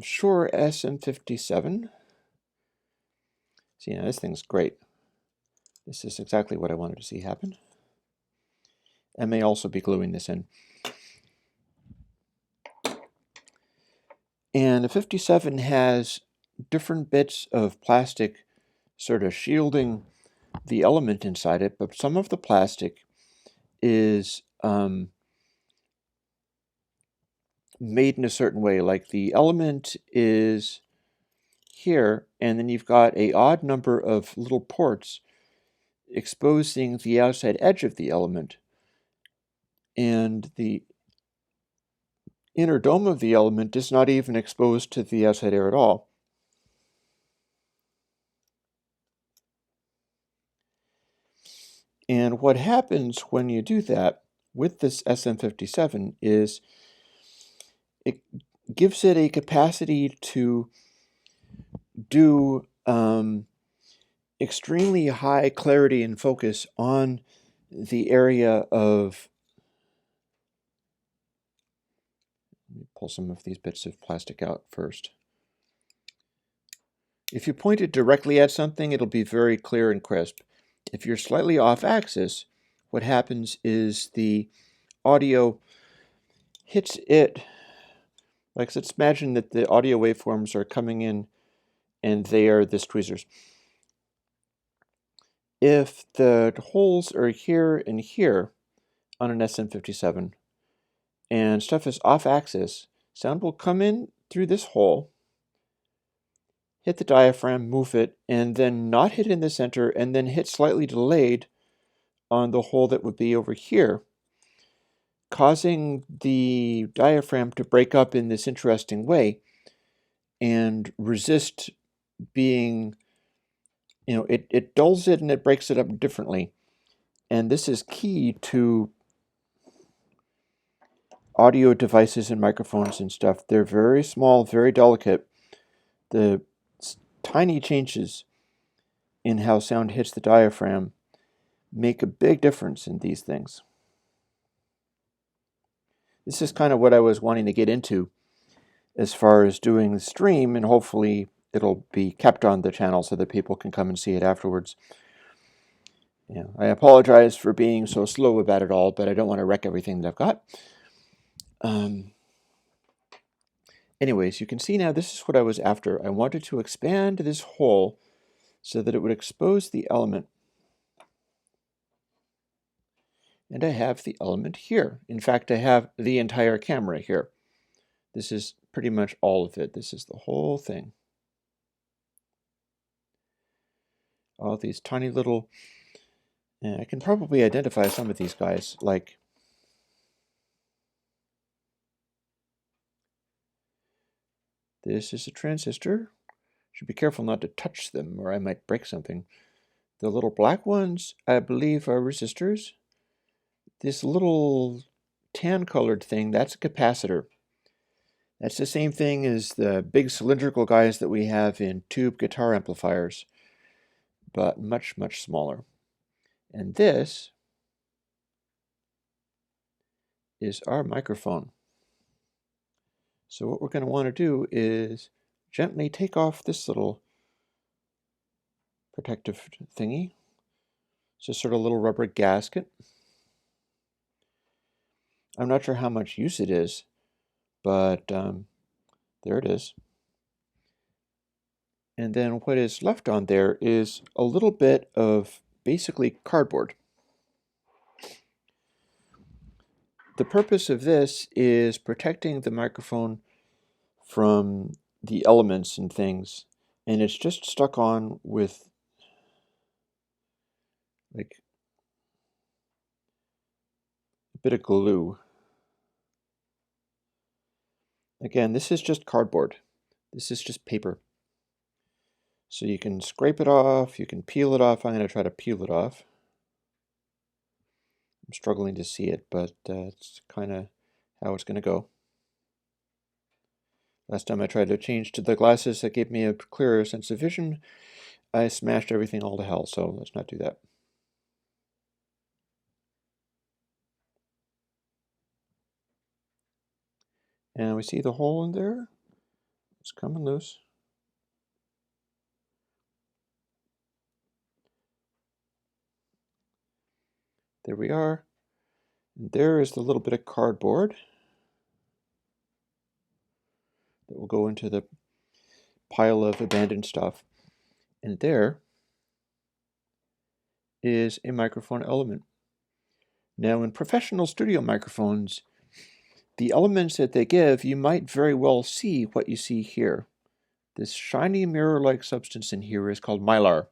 Shure SM57. See, now this thing's great. This is exactly what I wanted to see happen. I may also be gluing this in. And the 57 has different bits of plastic sort of shielding the element inside it, but some of the plastic is made in a certain way. Like the element is here, and then you've got an odd number of little ports exposing the outside edge of the element. And the inner dome of the element is not even exposed to the outside air at all. And what happens when you do that with this SM57 is it gives it a capacity to do extremely high clarity and focus on the area of, let me pull some of these bits of plastic out first. If you point it directly at something, it'll be very clear and crisp. If you're slightly off axis, what happens is the audio hits it. Like, let's imagine that the audio waveforms are coming in and they are the tweezers. If the holes are here and here on an SM57 and stuff is off axis, sound will come in through this hole, hit the diaphragm, move it, and then not hit in the center, and then hit slightly delayed on the hole that would be over here, causing the diaphragm to break up in this interesting way and resist being, it dulls it and it breaks it up differently. And this is key to audio devices and microphones and stuff. They're very small, very delicate. The tiny changes in how sound hits the diaphragm make a big difference in these things. This is kind of what I was wanting to get into as far as doing the stream, and hopefully it'll be kept on the channel so that people can come and see it afterwards. Yeah, I apologize for being so slow about it all, but I don't want to wreck everything that I've got. Anyways, you can see now this is what I was after. I wanted to expand this hole so that it would expose the element. And I have the element here. In fact, I have the entire camera here. This is pretty much all of it. This is the whole thing. All these tiny little, I can probably identify some of these guys, like this is a transistor. Should be careful not to touch them or I might break something. The little black ones, I believe, are resistors. This little tan-colored thing, that's a capacitor. That's the same thing as the big cylindrical guys that we have in tube guitar amplifiers, but much, much smaller. And this is our microphone. So what we're going to want to do is gently take off this little protective thingy. It's just sort of a little rubber gasket. I'm not sure how much use it is, but there it is. And then what is left on there is a little bit of basically cardboard. The purpose of this is protecting the microphone from the elements and things, and it's just stuck on with like a bit of glue. Again, this is just cardboard. This is just paper. So you can scrape it off, you can peel it off. I'm going to try to peel it off. I'm struggling to see it, but it's kind of how it's going to go. Last time I tried to change to the glasses that gave me a clearer sense of vision, I smashed everything all to hell, so let's not do that. And we see the hole in there. It's coming loose. There we are. And there is the little bit of cardboard that will go into the pile of abandoned stuff. And there is a microphone element. Now, in professional studio microphones, the elements that they give, you might very well see what you see here. This shiny mirror-like substance in here is called mylar.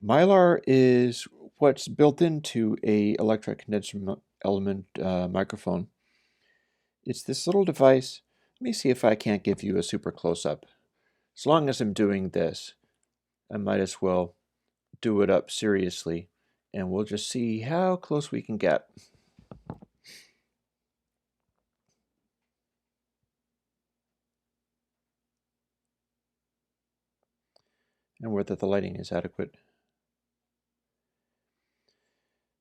Mylar is what's built into a electret condenser element microphone. It's this little device. Let me see if I can't give you a super close-up. As long as I'm doing this, I might as well do it up seriously, and we'll just see how close we can get. And whether the lighting is adequate.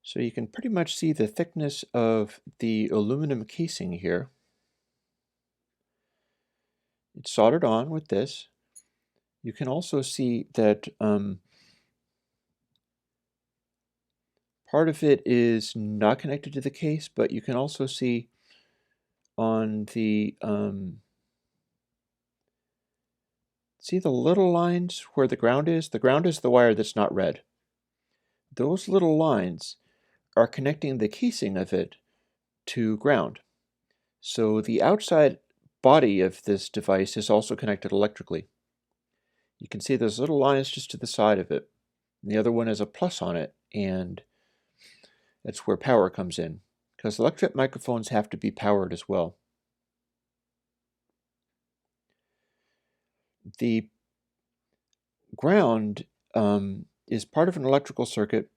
So you can pretty much see the thickness of the aluminum casing here. It's soldered on with this. You can also see that part of it is not connected to the case, but you can also see on the see the little lines where the ground is? The ground is the wire that's not red. Those little lines are connecting the casing of it to ground. So the outside body of this device is also connected electrically. You can see those little lines just to the side of it. And the other one has a plus on it, and that's where power comes in, because electret microphones have to be powered as well. The ground is part of an electrical circuit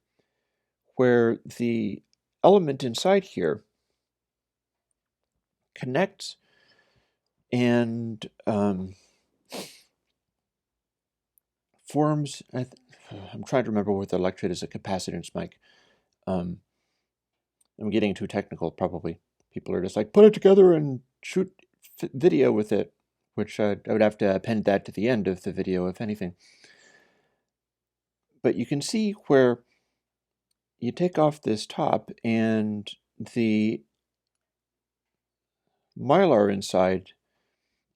where the element inside here connects and forms, I'm trying to remember what the electrode is, a capacitance mic. I'm getting too technical, probably. People are just like, put it together and shoot video with it, which I would have to append that to the end of the video, if anything. But you can see where you take off this top and the mylar inside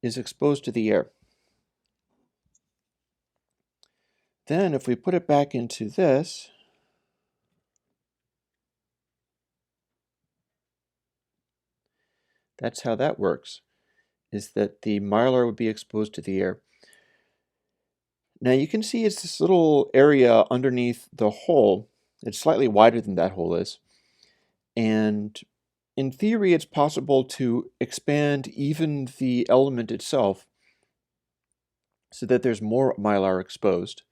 is exposed to the air. Then if we put it back into this, that's how that works, is that the mylar would be exposed to the air. Now you can see it's this little area underneath the hole. It's slightly wider than that hole is. And in theory, it's possible to expand even the element itself so that there's more mylar exposed.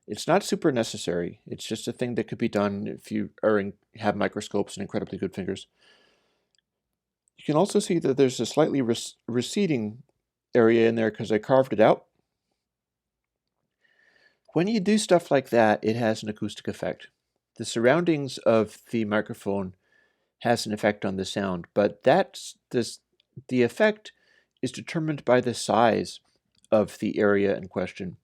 It's not super necessary. It's just a thing that could be done if you have microscopes and incredibly good fingers. You can also see that there's a slightly receding area in there because I carved it out. When you do stuff like that, it has an acoustic effect. The surroundings of the microphone has an effect on the sound, but the effect is determined by the size of the area in question.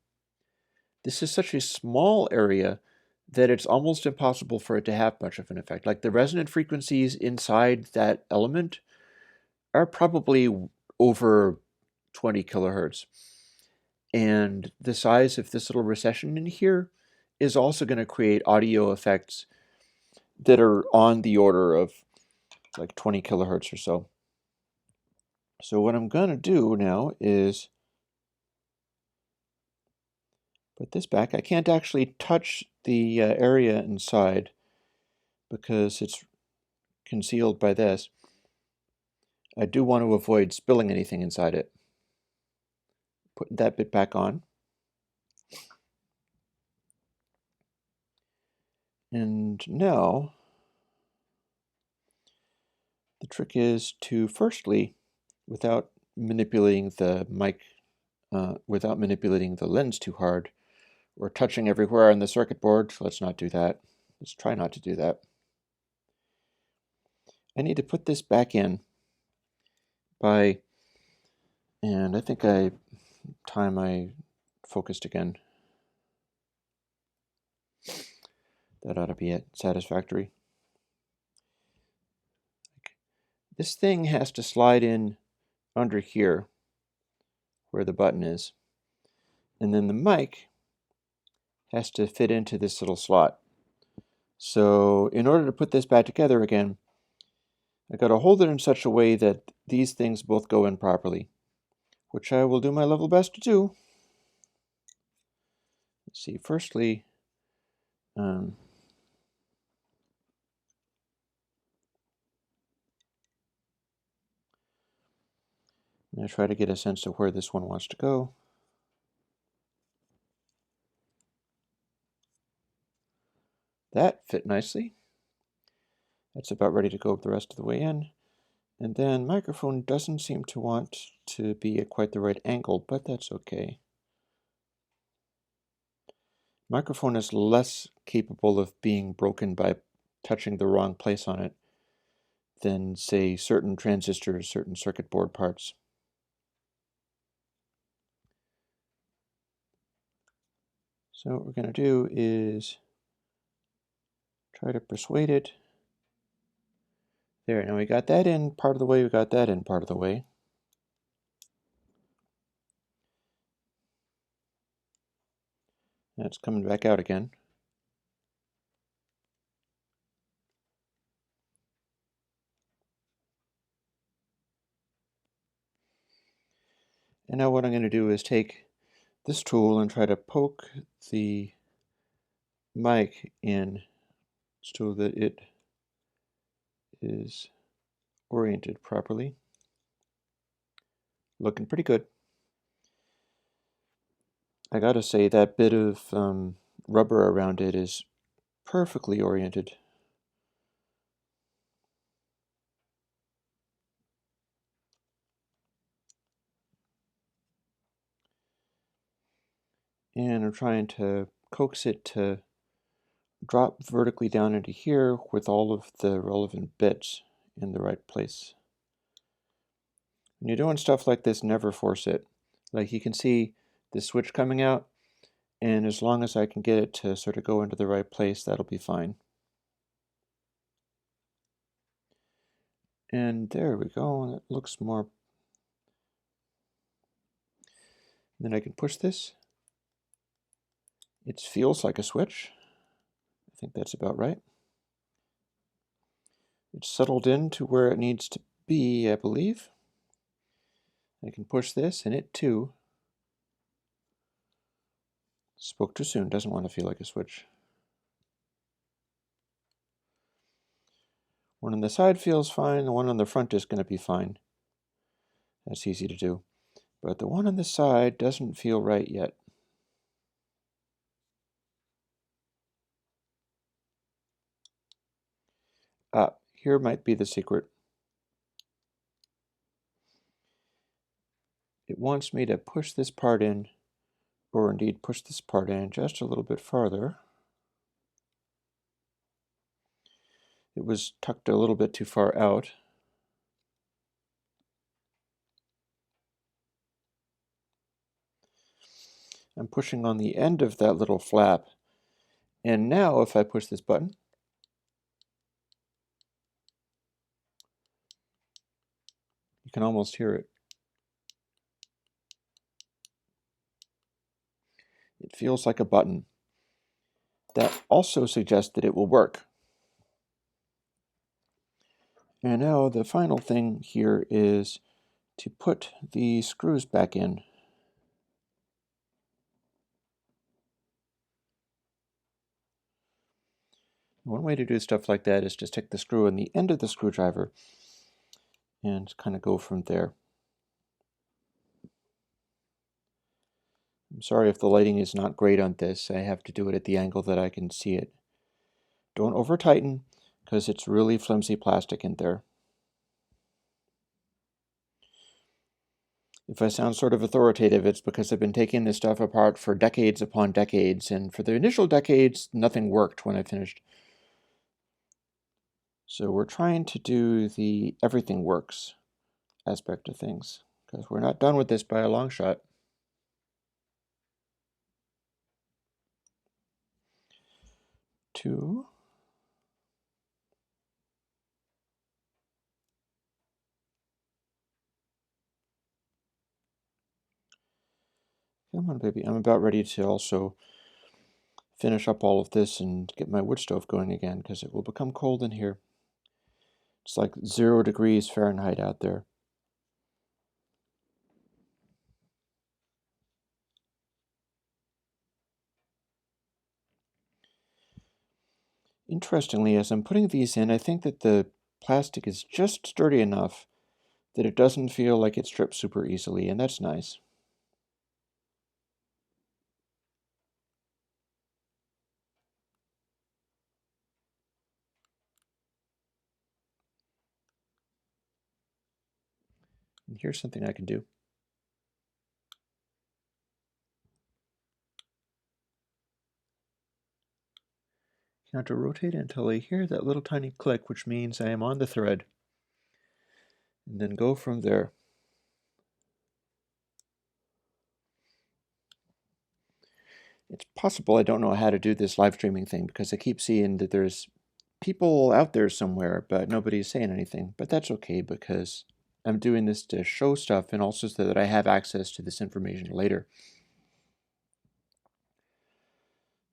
This is such a small area that it's almost impossible for it to have much of an effect. Like the resonant frequencies inside that element are probably over 20 kilohertz. And the size of this little recession in here is also going to create audio effects that are on the order of like 20 kilohertz or so. So what I'm going to do now is put this back. I can't actually touch the area inside because it's concealed by this. I do want to avoid spilling anything inside it. Putting that bit back on. And now, the trick is to firstly, without manipulating the mic, without manipulating the lens too hard, or touching everywhere on the circuit board, let's not do that. Let's try not to do that. I need to put this back in by, and I think time I focused again. That ought to be it, satisfactory. This thing has to slide in under here where the button is. And then the mic has to fit into this little slot. So in order to put this back together again, I got to hold it in such a way that these things both go in properly, which I will do my level best to do. Let's see, firstly, I'm going to try to get a sense of where this one wants to go. That fit nicely. That's about ready to go the rest of the way in. And then microphone doesn't seem to want to be at quite the right angle, but that's okay. Microphone is less capable of being broken by touching the wrong place on it than, say, certain transistors, certain circuit board parts. So what we're going to do is try to persuade it. There, now we got that in part of the way, we got that in part of the way. Now it's coming back out again. And now what I'm going to do is take this tool and try to poke the mic in so that it is oriented properly. Looking pretty good. I gotta say that bit of rubber around it is perfectly oriented. And I'm trying to coax it to drop vertically down into here with all of the relevant bits in the right place. When you're doing stuff like this, never force it. Like you can see the switch coming out, and as long as I can get it to sort of go into the right place, that'll be fine. And there we go, it looks more. Then I can push this. It feels like a switch. I think that's about right. It's settled in to where it needs to be, I believe. I can push this, and it too. Spoke too soon, doesn't want to feel like a switch. One on the side feels fine, the one on the front is going to be fine. That's easy to do. But the one on the side doesn't feel right yet. Here might be the secret. It wants me to push this part in, or indeed push this part in just a little bit farther. It was tucked a little bit too far out. I'm pushing on the end of that little flap. And now if I push this button, you can almost hear it. It feels like a button. That also suggests that it will work. And now the final thing here is to put the screws back in. One way to do stuff like that is just take the screw on the end of the screwdriver and kind of go from there. I'm sorry if the lighting is not great on this. I have to do it at the angle that I can see it. Don't over tighten because it's really flimsy plastic in there. If I sound sort of authoritative, it's because I've been taking this stuff apart for decades upon decades, and for the initial decades, nothing worked when I finished. So we're trying to do the everything works aspect of things, because we're not done with this by a long shot. Two. Come on, baby. I'm about ready to also finish up all of this and get my wood stove going again, because it will become cold in here. It's like 0 degrees Fahrenheit out there. Interestingly, as I'm putting these in, I think that the plastic is just sturdy enough that it doesn't feel like it strips super easily, and that's nice. And here's something I can do. You have to rotate until I hear that little tiny click, which means I am on the thread. And then go from there. It's possible I don't know how to do this live streaming thing because I keep seeing that there's people out there somewhere, but nobody's saying anything. But that's okay because I'm doing this to show stuff and also so that I have access to this information later.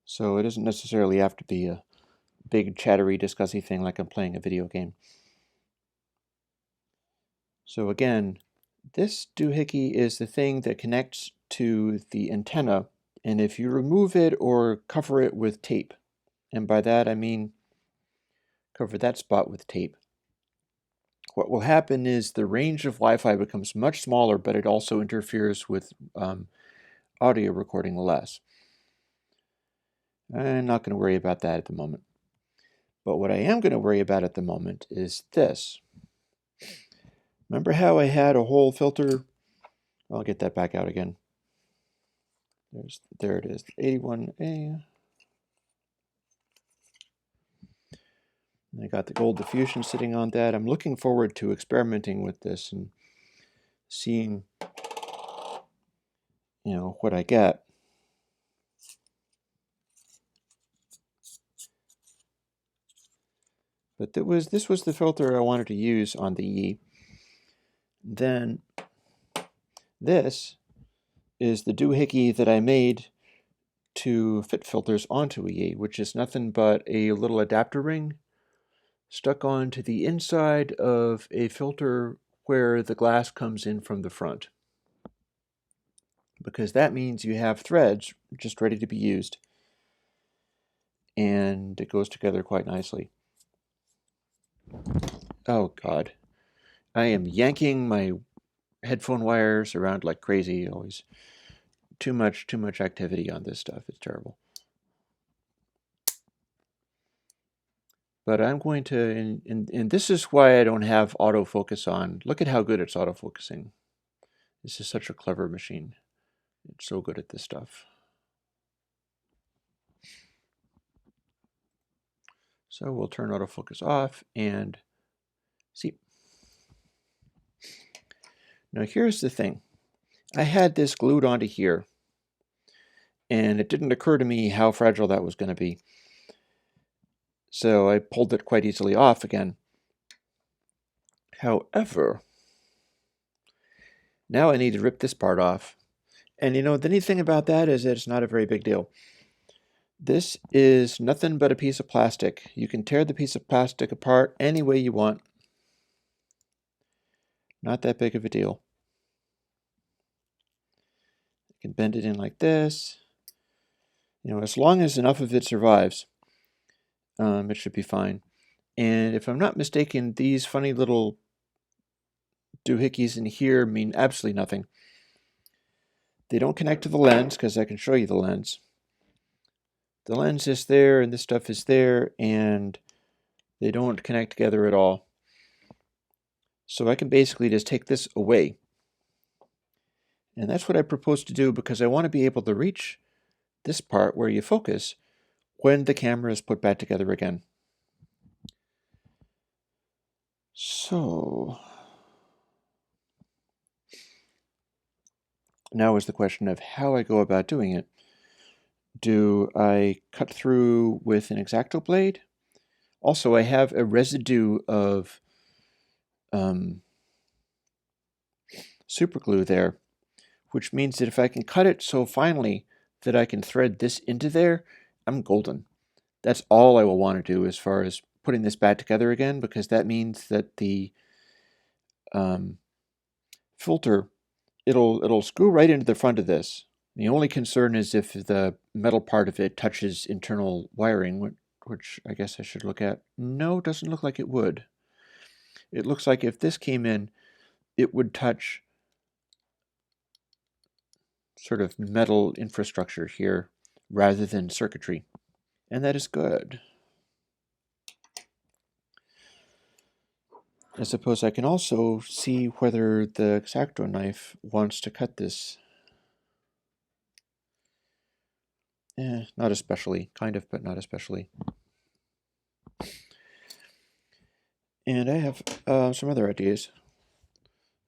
So it doesn't necessarily have to be a big chattery discussy thing like I'm playing a video game. So again, this doohickey is the thing that connects to the antenna, and if you remove it or cover it with tape, and by that I mean cover that spot with tape, what will happen is the range of Wi-Fi becomes much smaller, but it also interferes with audio recording less. I'm not going to worry about that at the moment. But what I am going to worry about at the moment is this. Remember how I had a whole filter? I'll get that back out again. There it is, 81A. And I got the gold diffusion sitting on that. I'm looking forward to experimenting with this and seeing, what I get. But this was the filter I wanted to use on the Yi. Then this is the doohickey that I made to fit filters onto a Yi, which is nothing but a little adapter ring stuck onto the inside of a filter where the glass comes in from the front. Because that means you have threads just ready to be used. And it goes together quite nicely. Oh God. I am yanking my headphone wires around like crazy. Always too much activity on this stuff. It's terrible. But I'm going to, and this is why I don't have autofocus on. Look at how good it's autofocusing. This is such a clever machine. It's so good at this stuff. So we'll turn autofocus off and see. Now here's the thing. I had this glued onto here, and it didn't occur to me how fragile that was going to be. So I pulled it quite easily off again. However, now I need to rip this part off. And the neat thing about that is that it's not a very big deal. This is nothing but a piece of plastic. You can tear the piece of plastic apart any way you want. Not that big of a deal. You can bend it in like this. As long as enough of it survives, it should be fine. And if I'm not mistaken, these funny little doohickeys in here mean absolutely nothing. They don't connect to the lens, because I can show you the lens. The lens is there, and this stuff is there, and they don't connect together at all. So I can basically just take this away. And that's what I propose to do, because I want to be able to reach this part where you focus when the camera is put back together again. So now is the question of how I go about doing it. Do I cut through with an X-Acto blade? Also, I have a residue of super glue there, which means that if I can cut it so finely that I can thread this into there, I'm golden. That's all I will want to do as far as putting this back together again, because that means that the filter, it'll screw right into the front of this. The only concern is if the metal part of it touches internal wiring, which I guess I should look at. No, it doesn't look like it would. It looks like if this came in, it would touch sort of metal infrastructure here rather than circuitry. And that is good. I suppose I can also see whether the X-Acto knife wants to cut this. Not especially. Kind of, but not especially. And I have some other ideas.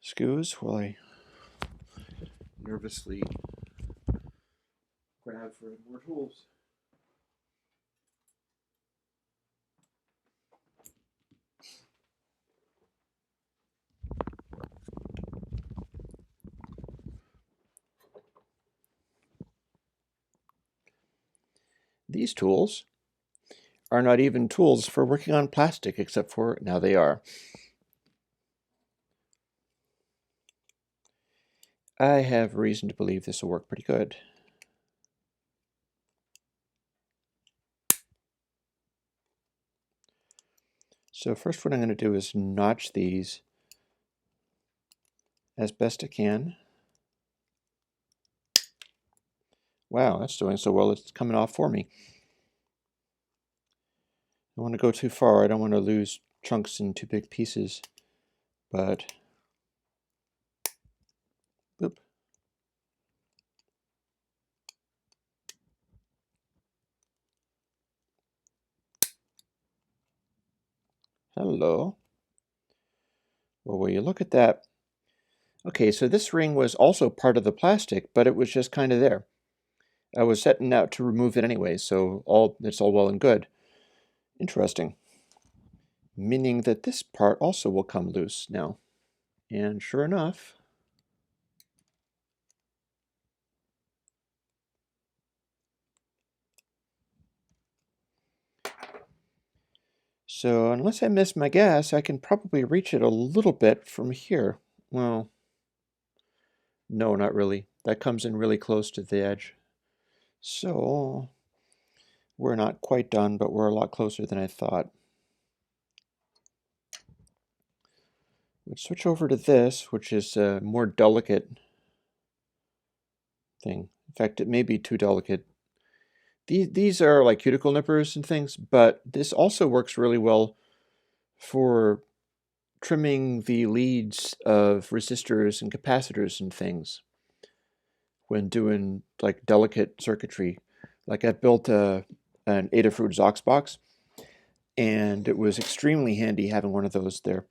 Excuse while I nervously grab for more tools. These tools are not even tools for working on plastic, except for now they are. I have reason to believe this will work pretty good. So first what I'm going to do is notch these as best I can. Wow, that's doing so well, it's coming off for me. I don't want to go too far. I don't want to lose chunks in too big pieces, but boop. Hello. Well, will you look at that? Okay, so this ring was also part of the plastic, but it was just kind of there. I was setting out to remove it anyway, so it's all well and good. Interesting. Meaning that this part also will come loose now. And sure enough, so unless I miss my gas, I can probably reach it a little bit from here. Well, no, not really. That comes in really close to the edge. So we're not quite done, but we're a lot closer than I thought. Let's switch over to this, which is a more delicate thing. In fact, it may be too delicate. These are like cuticle nippers and things, but this also works really well for trimming the leads of resistors and capacitors and things when doing like delicate circuitry. Like I built an Adafruit Zox box, and it was extremely handy having one of those there.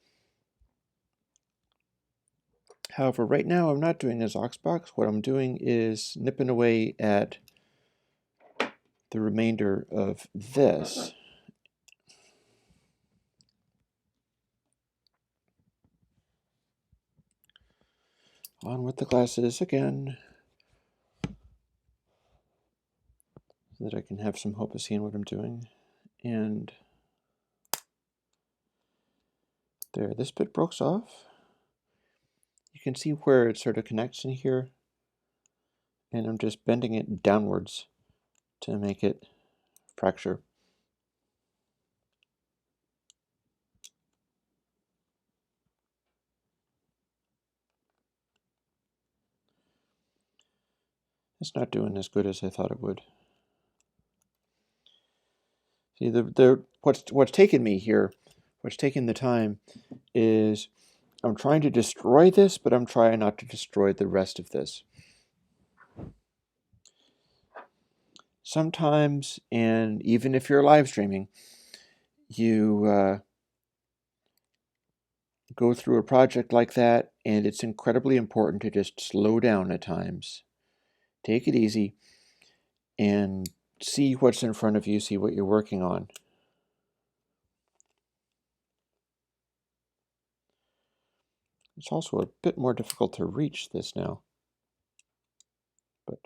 However, right now I'm not doing a Zox box. What I'm doing is nipping away at the remainder of this. On with the glasses again, so that I can have some hope of seeing what I'm doing. And there, this bit broke off. You can see where it sort of connects in here, and I'm just bending it downwards to make it fracture. It's not doing as good as I thought it would. See, what's taken me here, what's taken the time, is I'm trying to destroy this, but I'm trying not to destroy the rest of this. Sometimes, and even if you're live streaming, you go through a project like that, and it's incredibly important to just slow down at times. Take it easy and see what's in front of you, see what you're working on. It's also a bit more difficult to reach this now, but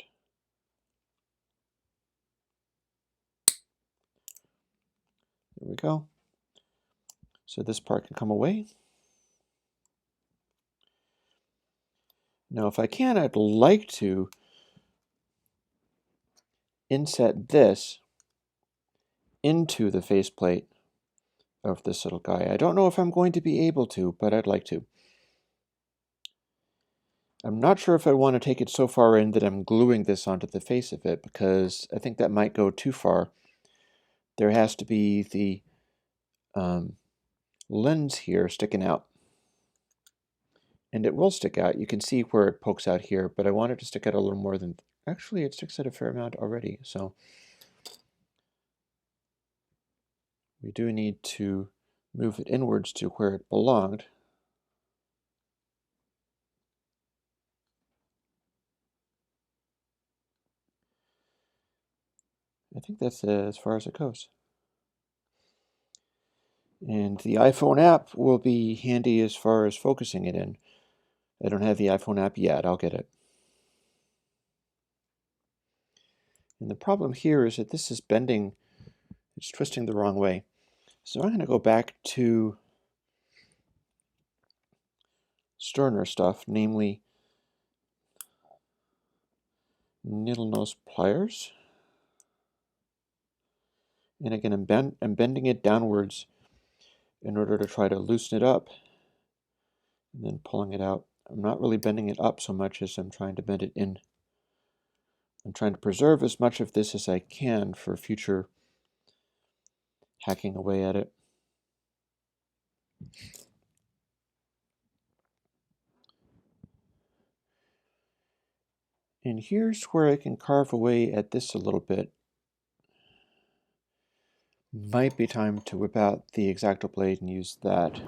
there we go. So this part can come away. Now, if I can, I'd like to inset this into the faceplate of this little guy. I don't know if I'm going to be able to, but I'd like to. I'm not sure if I want to take it so far in that I'm gluing this onto the face of it, because I think that might go too far. There has to be the lens here sticking out. And it will stick out. You can see where it pokes out here, but I want it to stick out a little more than... Actually, it sticks out a fair amount already, so we do need to move it inwards to where it belonged. I think that's as far as it goes. And the iPhone app will be handy as far as focusing it in. I don't have the iPhone app yet. I'll get it. And the problem here is that this is bending. It's twisting the wrong way. So I'm going to go back to sterner stuff, namely needle nose pliers. And again, I'm bending it downwards in order to try to loosen it up and then pulling it out. I'm not really bending it up so much as I'm trying to bend it in. I'm trying to preserve as much of this as I can for future hacking away at it. And here's where I can carve away at this a little bit. Might be time to whip out the X-Acto blade and use that.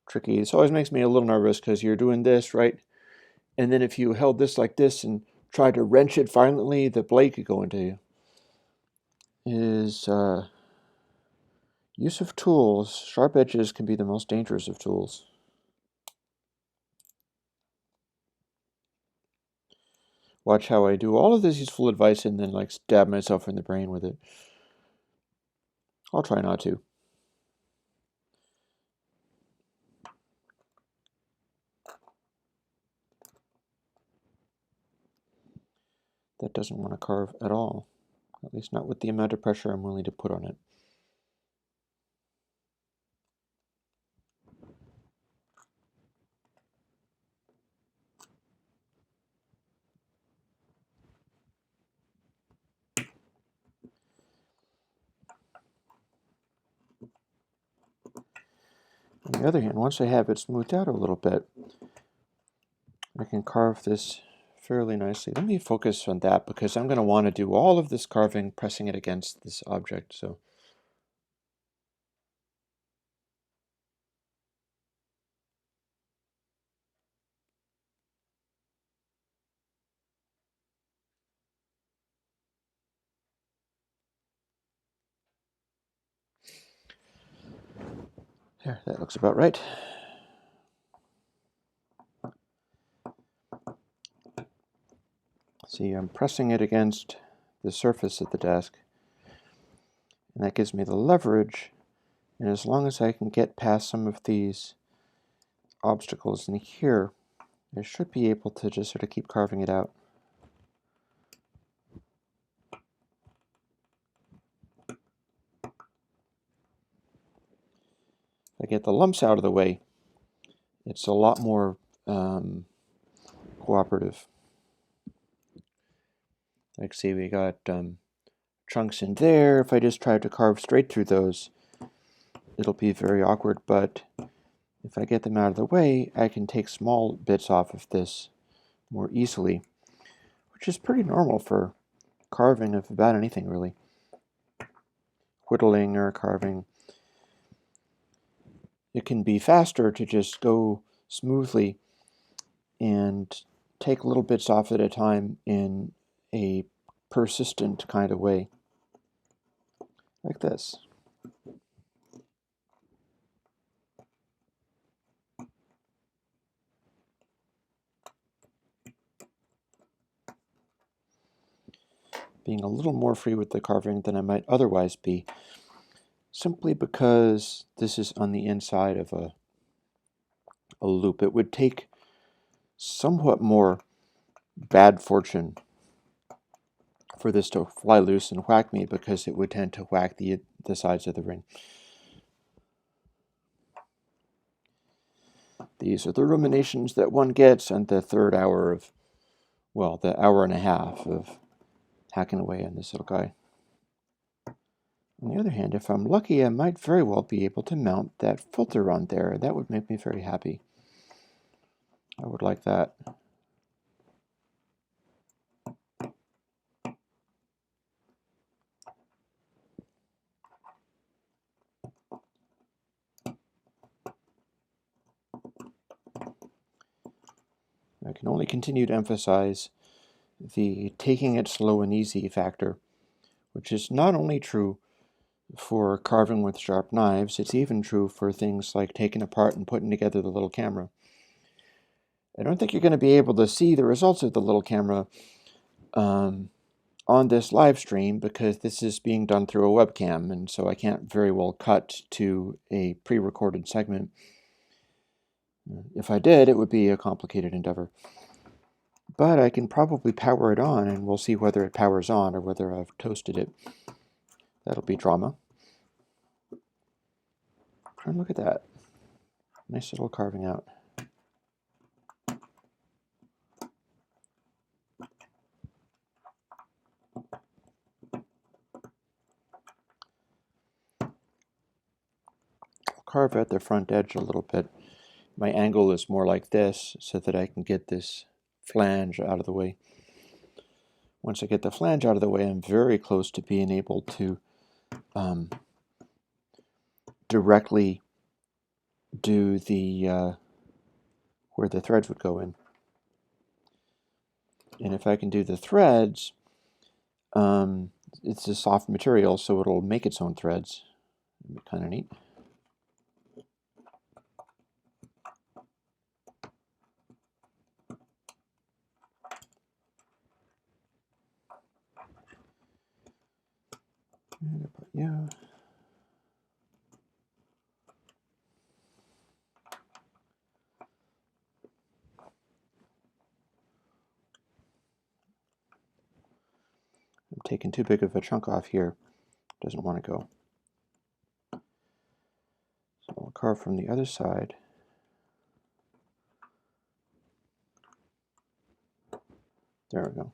Tricky. This always makes me a little nervous because you're doing this, right? And then if you held this like this and tried to wrench it violently, the blade could go into you. Use of tools. Sharp edges can be the most dangerous of tools. Watch how I do all of this useful advice and then like stab myself in the brain with it. I'll try not to. That doesn't want to carve at all. At least not with the amount of pressure I'm willing to put on it. On the other hand, once I have it smoothed out a little bit, I can carve this fairly nicely. Let me focus on that because I'm going to want to do all of this carving, pressing it against this object. So there, that looks about right. See, I'm pressing it against the surface of the desk, and that gives me the leverage. And as long as I can get past some of these obstacles in here, I should be able to just sort of keep carving it out. If I get the lumps out of the way, it's a lot more cooperative. Like, see, we got chunks in there. If I just try to carve straight through those, it'll be very awkward, but if I get them out of the way, I can take small bits off of this more easily, which is pretty normal for carving of about anything, really. Whittling or carving. It can be faster to just go smoothly and take little bits off at a time in a persistent kind of way, like this. Being a little more free with the carving than I might otherwise be, simply because this is on the inside of a loop. It would take somewhat more bad fortune for this to fly loose and whack me, because it would tend to whack the sides of the ring. These are the ruminations that one gets on the third hour of, well, the hour and a half of hacking away on this little guy. On the other hand, if I'm lucky, I might very well be able to mount that filter on there. That would make me very happy. I would like that. I can only continue to emphasize the taking it slow and easy factor, which is not only true for carving with sharp knives, it's even true for things like taking apart and putting together the little camera. I don't think you're going to be able to see the results of the little camera on this live stream, because this is being done through a webcam, and so I can't very well cut to a pre-recorded segment. If I did, it would be a complicated endeavor. But I can probably power it on, and we'll see whether it powers on or whether I've toasted it. That'll be drama. And look at that. Nice little carving out. carve out the front edge a little bit. My angle is more like this so that I can get this flange out of the way. Once I get the flange out of the way, I'm very close to being able to directly do the where the threads would go in. And if I can do the threads, it's a soft material, so it'll make its own threads. It'll be kind of neat. Yeah. I'm taking too big of a chunk off here. Doesn't want to go. So I'll carve from the other side. There we go.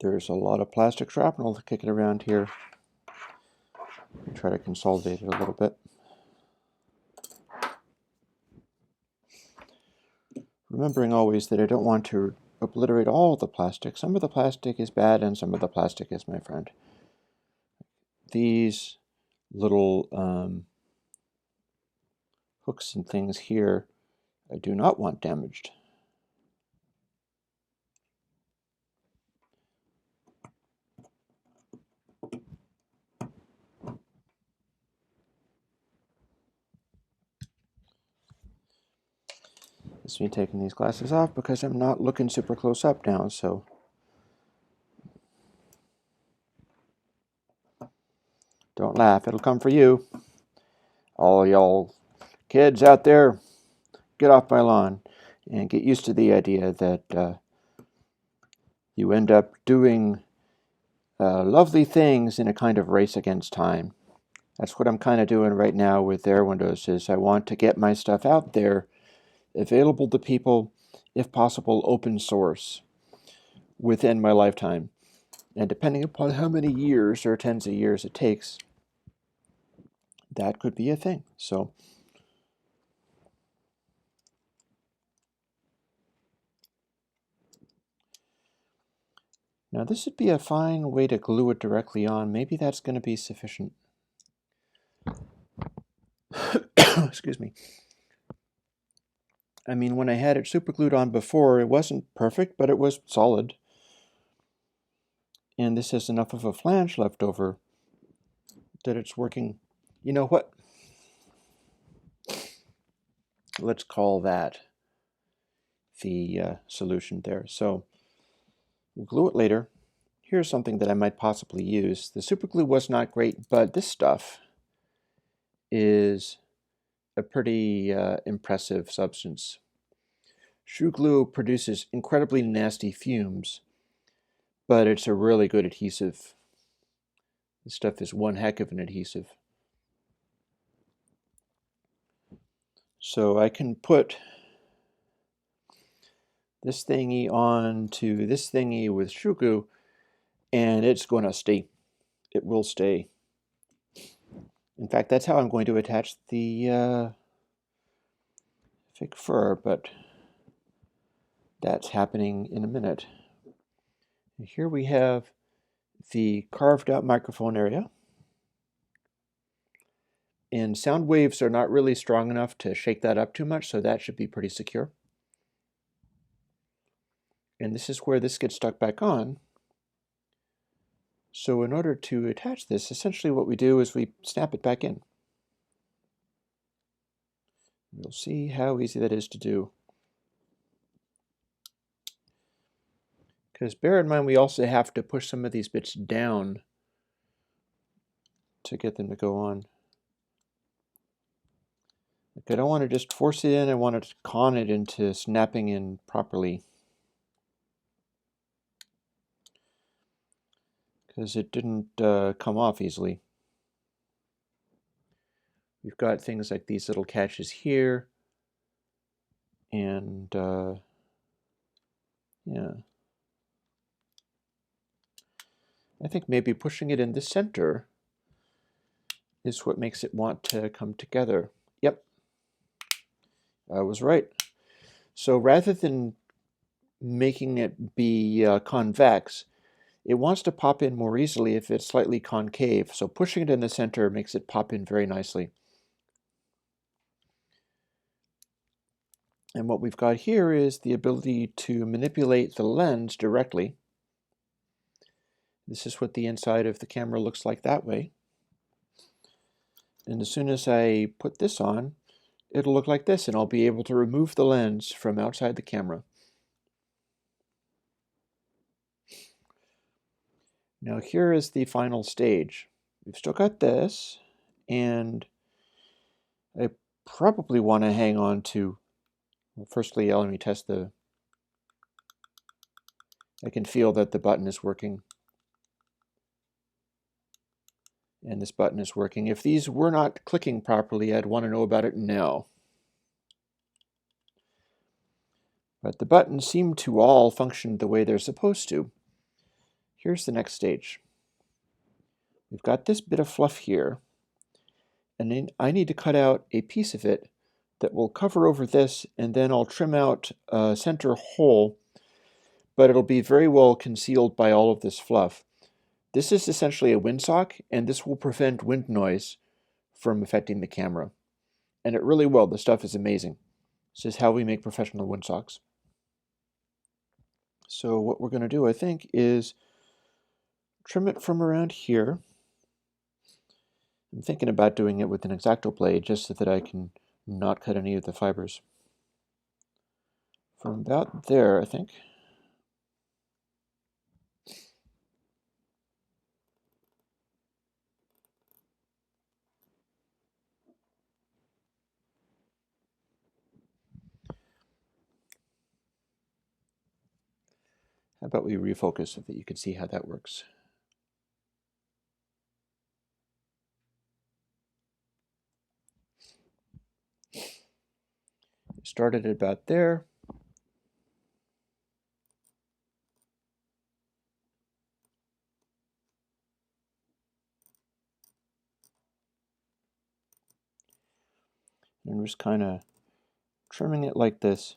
There's a lot of plastic shrapnel kicking around here. Try to consolidate it a little bit. Remembering always that I don't want to obliterate all the plastic. Some of the plastic is bad and some of the plastic is my friend. These little hooks and things here I do not want damaged. It's me taking these glasses off because I'm not looking super close up now, so don't laugh, it'll come for you. All y'all kids out there, get off my lawn and get used to the idea that you end up doing lovely things in a kind of race against time. That's what I'm kind of doing right now with Air Windows, is I want to get my stuff out there, available to people, if possible, open source within my lifetime. And depending upon how many years or tens of years it takes, that could be a thing. So now this would be a fine way to glue it directly on. Maybe that's going to be sufficient. Excuse me. I mean, when I had it super glued on before, it wasn't perfect, but it was solid. And this has enough of a flange left over that it's working. You know what? Let's call that the solution there. So we'll glue it later. Here's something that I might possibly use. The super glue was not great, but this stuff is a pretty impressive substance. Shoe glue produces incredibly nasty fumes, but it's a really good adhesive. This stuff is one heck of an adhesive. So I can put this thingy onto this thingy with shoe glue, and it's going to stay. It will stay. In fact, that's how I'm going to attach the fake fur, but that's happening in a minute. And here we have the carved out microphone area. And sound waves are not really strong enough to shake that up too much, so that should be pretty secure. And this is where this gets stuck back on. So in order to attach this, essentially what we do is we snap it back in. You'll see how easy that is to do. Because bear in mind, we also have to push some of these bits down to get them to go on. Like, I don't want to just force it in, I want to con it into snapping in properly. Because it didn't come off easily. We've got things like these little catches here, and yeah. I think maybe pushing it in the center is what makes it want to come together. Yep, I was right. So rather than making it be convex, it wants to pop in more easily if it's slightly concave. So pushing it in the center makes it pop in very nicely. And what we've got here is the ability to manipulate the lens directly. This is what the inside of the camera looks like that way. And as soon as I put this on, it'll look like this, and I'll be able to remove the lens from outside the camera. Now here is the final stage. We've still got this, and I probably want to hang on to, well, firstly, let me test I can feel that the button is working. And this button is working. If these were not clicking properly, I'd want to know about it now. But the buttons seem to all function the way they're supposed to. Here's the next stage. We've got this bit of fluff here, and then I need to cut out a piece of it that will cover over this, and then I'll trim out a center hole, but it'll be very well concealed by all of this fluff. This is essentially a windsock, and this will prevent wind noise from affecting the camera. And it really will. The stuff is amazing. This is how we make professional windsocks. So what we're going to do, I think, is trim it from around here. I'm thinking about doing it with an X-Acto blade just so that I can not cut any of the fibers. From about there, I think. How about we refocus so that you can see how that works? Started about there. And I'm just kind of trimming it like this,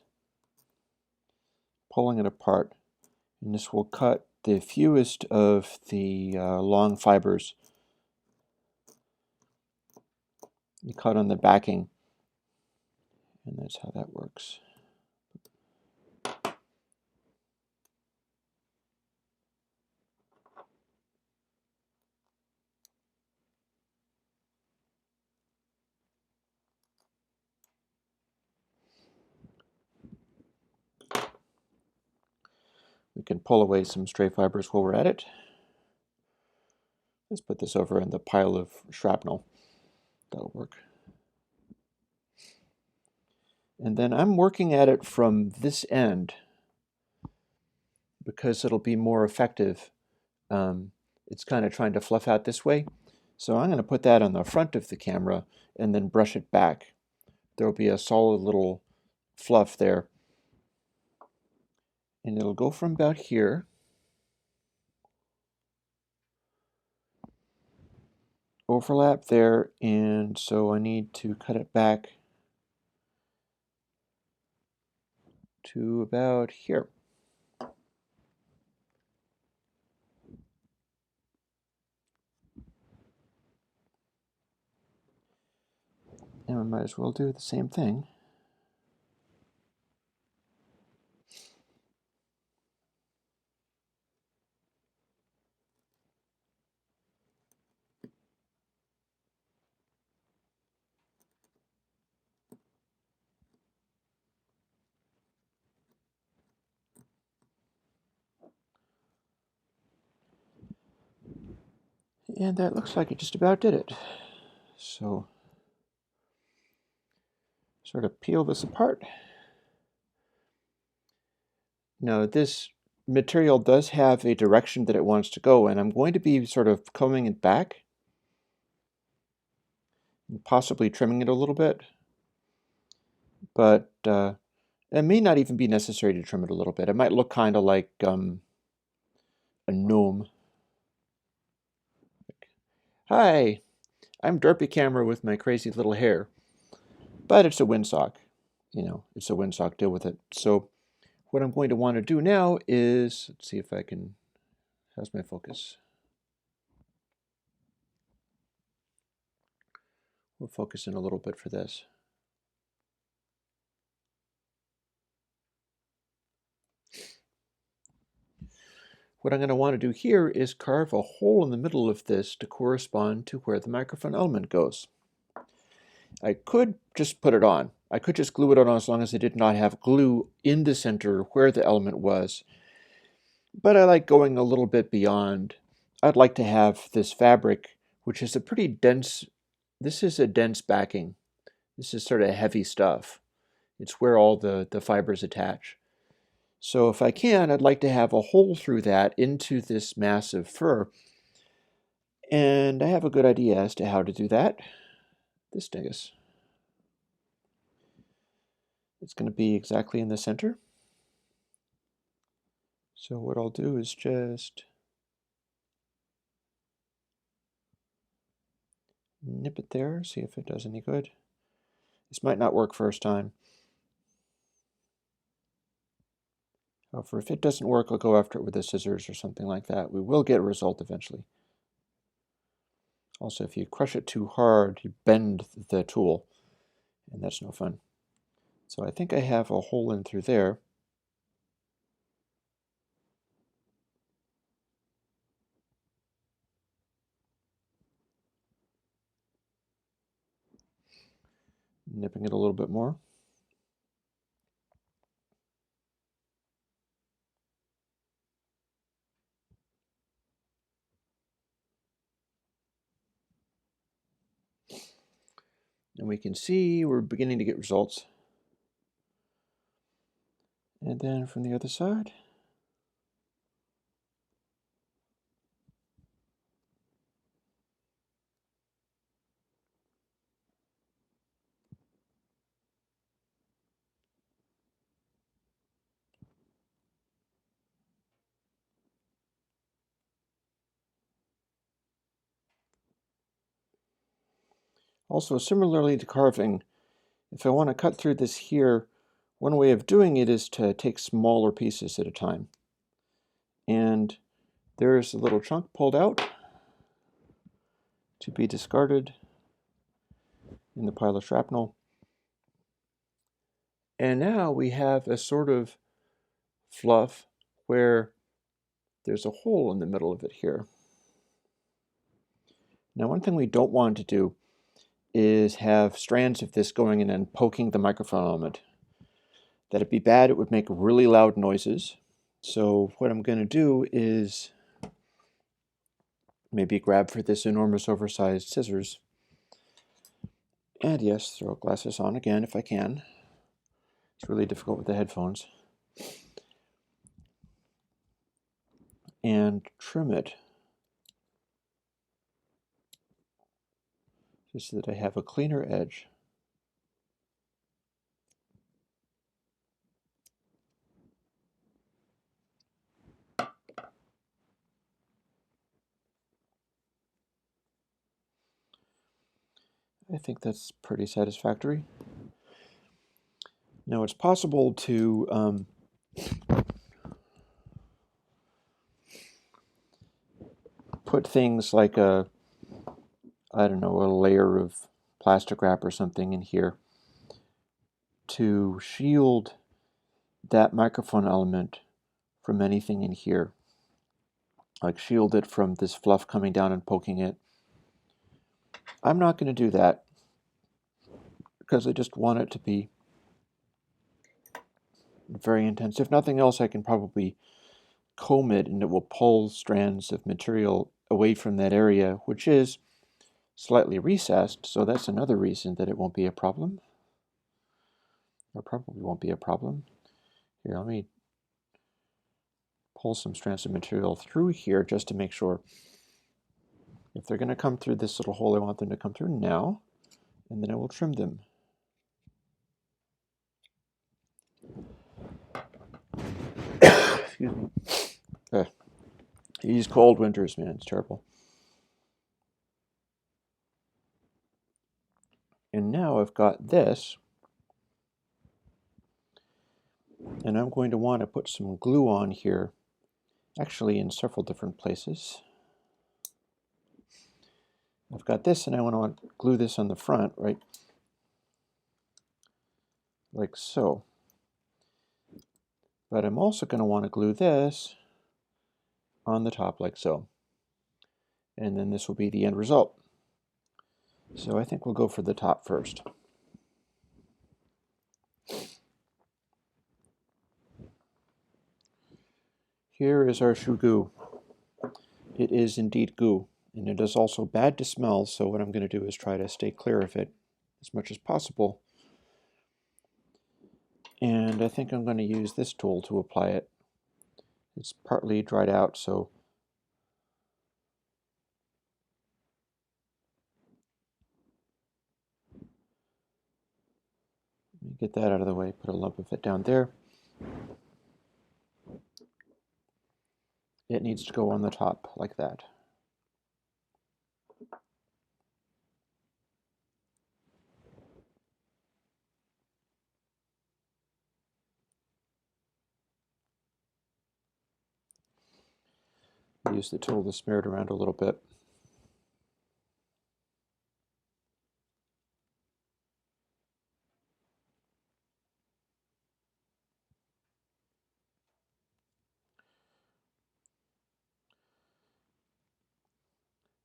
pulling it apart, and this will cut the fewest of the long fibers. You cut on the backing, and that's how that works. We can pull away some stray fibers while we're at it. Let's put this over in the pile of shrapnel. That'll work. And then I'm working at it from this end because it'll be more effective. It's kind of trying to fluff out this way. So I'm going to put that on the front of the camera and then brush it back. There'll be a solid little fluff there. And it'll go from about here overlap there, and so I need to cut it back to about here. And we might as well do the same thing. And that looks like it just about did it. So sort of peel this apart. Now this material does have a direction that it wants to go, and I'm going to be sort of combing it back and possibly trimming it a little bit. But it may not even be necessary to trim it a little bit. It might look kind of like a gnome. Hi, I'm Derpy Camera with my crazy little hair, but it's a windsock. You know, it's a windsock, deal with it. So what I'm going to want to do now is, let's see if I can, how's my focus? We'll focus in a little bit for this. What I'm going to want to do here is carve a hole in the middle of this to correspond to where the microphone element goes. I could just put it on. I could just glue it on as long as I did not have glue in the center where the element was. But I like going a little bit beyond. I'd like to have this fabric, which is a pretty dense, this is a dense backing. This is sort of heavy stuff. It's where all the fibers attach. So if I can, I'd like to have a hole through that into this massive fur. And I have a good idea as to how to do that. This dingus. It's going to be exactly in the center. So what I'll do is just nip it there, see if it does any good. This might not work first time. However, if it doesn't work, I'll go after it with the scissors or something like that. We will get a result eventually. Also, if you crush it too hard, you bend the tool, and that's no fun. So I think I have a hole in through there. Nipping it a little bit more. And we can see we're beginning to get results. And then from the other side. Also, similarly to carving, if I want to cut through this here, one way of doing it is to take smaller pieces at a time. And there's a little chunk pulled out to be discarded in the pile of shrapnel. And now we have a sort of fluff where there's a hole in the middle of it here. Now, one thing we don't want to do is have strands of this going in and poking the microphone element. That'd be bad. It would make really loud noises. So what I'm going to do is maybe grab for this enormous oversized scissors. And yes, throw glasses on again if I can. It's really difficult with the headphones. And trim it just so that I have a cleaner edge. I think that's pretty satisfactory. Now it's possible to put things like I don't know, a layer of plastic wrap or something in here to shield that microphone element from anything in here. Like shield it from this fluff coming down and poking it. I'm not going to do that because I just want it to be very intense. If nothing else, I can probably comb it and it will pull strands of material away from that area, which is slightly recessed, so that's another reason that it won't be a problem. Or probably won't be a problem. Here, let me pull some strands of material through here just to make sure. If they're going to come through this little hole, I want them to come through now, and then I will trim them. Excuse me. These cold winters, man, it's terrible. And now I've got this, and I'm going to want to put some glue on here, actually in several different places. I've got this, and I want to glue this on the front, right? Like so. But I'm also going to want to glue this on the top like so. And then this will be the end result. So I think we'll go for the top first. Here is our shoe goo. It is indeed goo, and it is also bad to smell, so what I'm going to do is try to stay clear of it as much as possible. And I think I'm going to use this tool to apply it. It's partly dried out, so let me get that out of the way, put a lump of it down there. It needs to go on the top like that. Use the tool to smear it around a little bit.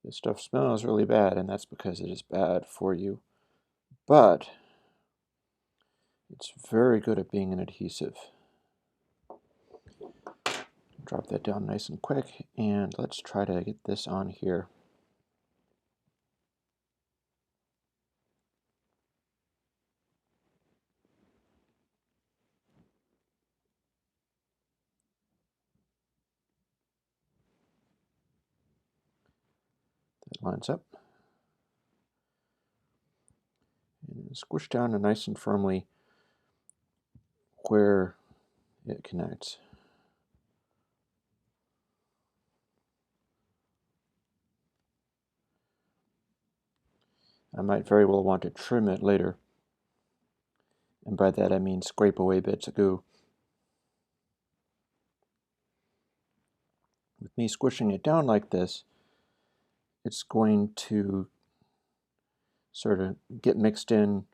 This stuff smells really bad, and that's because it is bad for you. But it's very good at being an adhesive. Drop that down nice and quick, and let's try to get this on here. That lines up. And squish down nice and firmly where it connects. I might very well want to trim it later. And by that I mean scrape away bits of goo. With me squishing it down like this, it's going to sort of get mixed in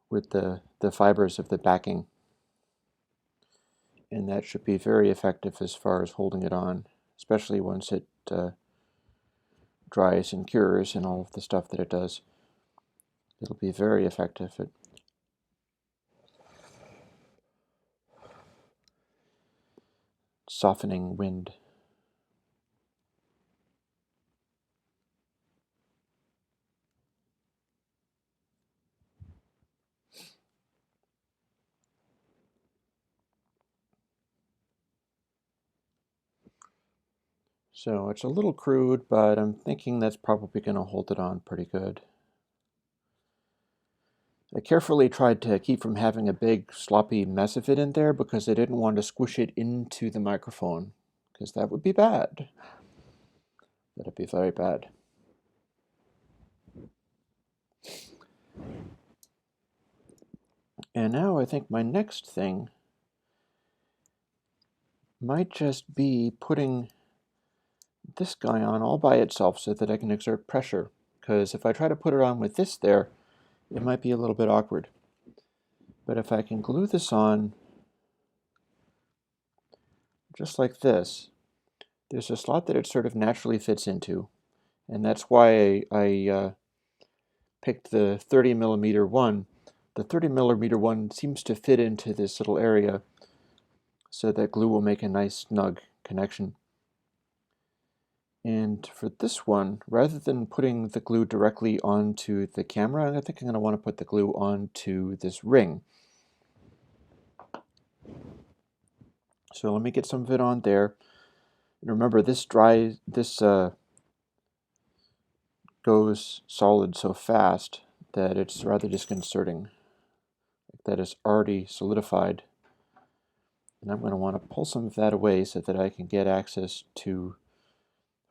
with the fibers of the backing. And that should be very effective as far as holding it on, especially once it dries and cures and all of the stuff that it does. It'll be very effective at softening wind. So it's a little crude, but I'm thinking that's probably going to hold it on pretty good. I carefully tried to keep from having a big sloppy mess of it in there because I didn't want to squish it into the microphone, because that would be bad. That'd be very bad. And now I think my next thing might just be putting this guy on all by itself so that I can exert pressure, because if I try to put it on with this there, it might be a little bit awkward. But if I can glue this on just like this, there's a slot that it sort of naturally fits into, and that's why I picked the 30 millimeter one. The 30 millimeter one seems to fit into this little area so that glue will make a nice snug connection. And for this one, rather than putting the glue directly onto the camera, I think I'm going to want to put the glue onto this ring. So let me get some of it on there. And remember, this goes solid so fast that it's rather disconcerting. That is already solidified. And I'm going to want to pull some of that away so that I can get access to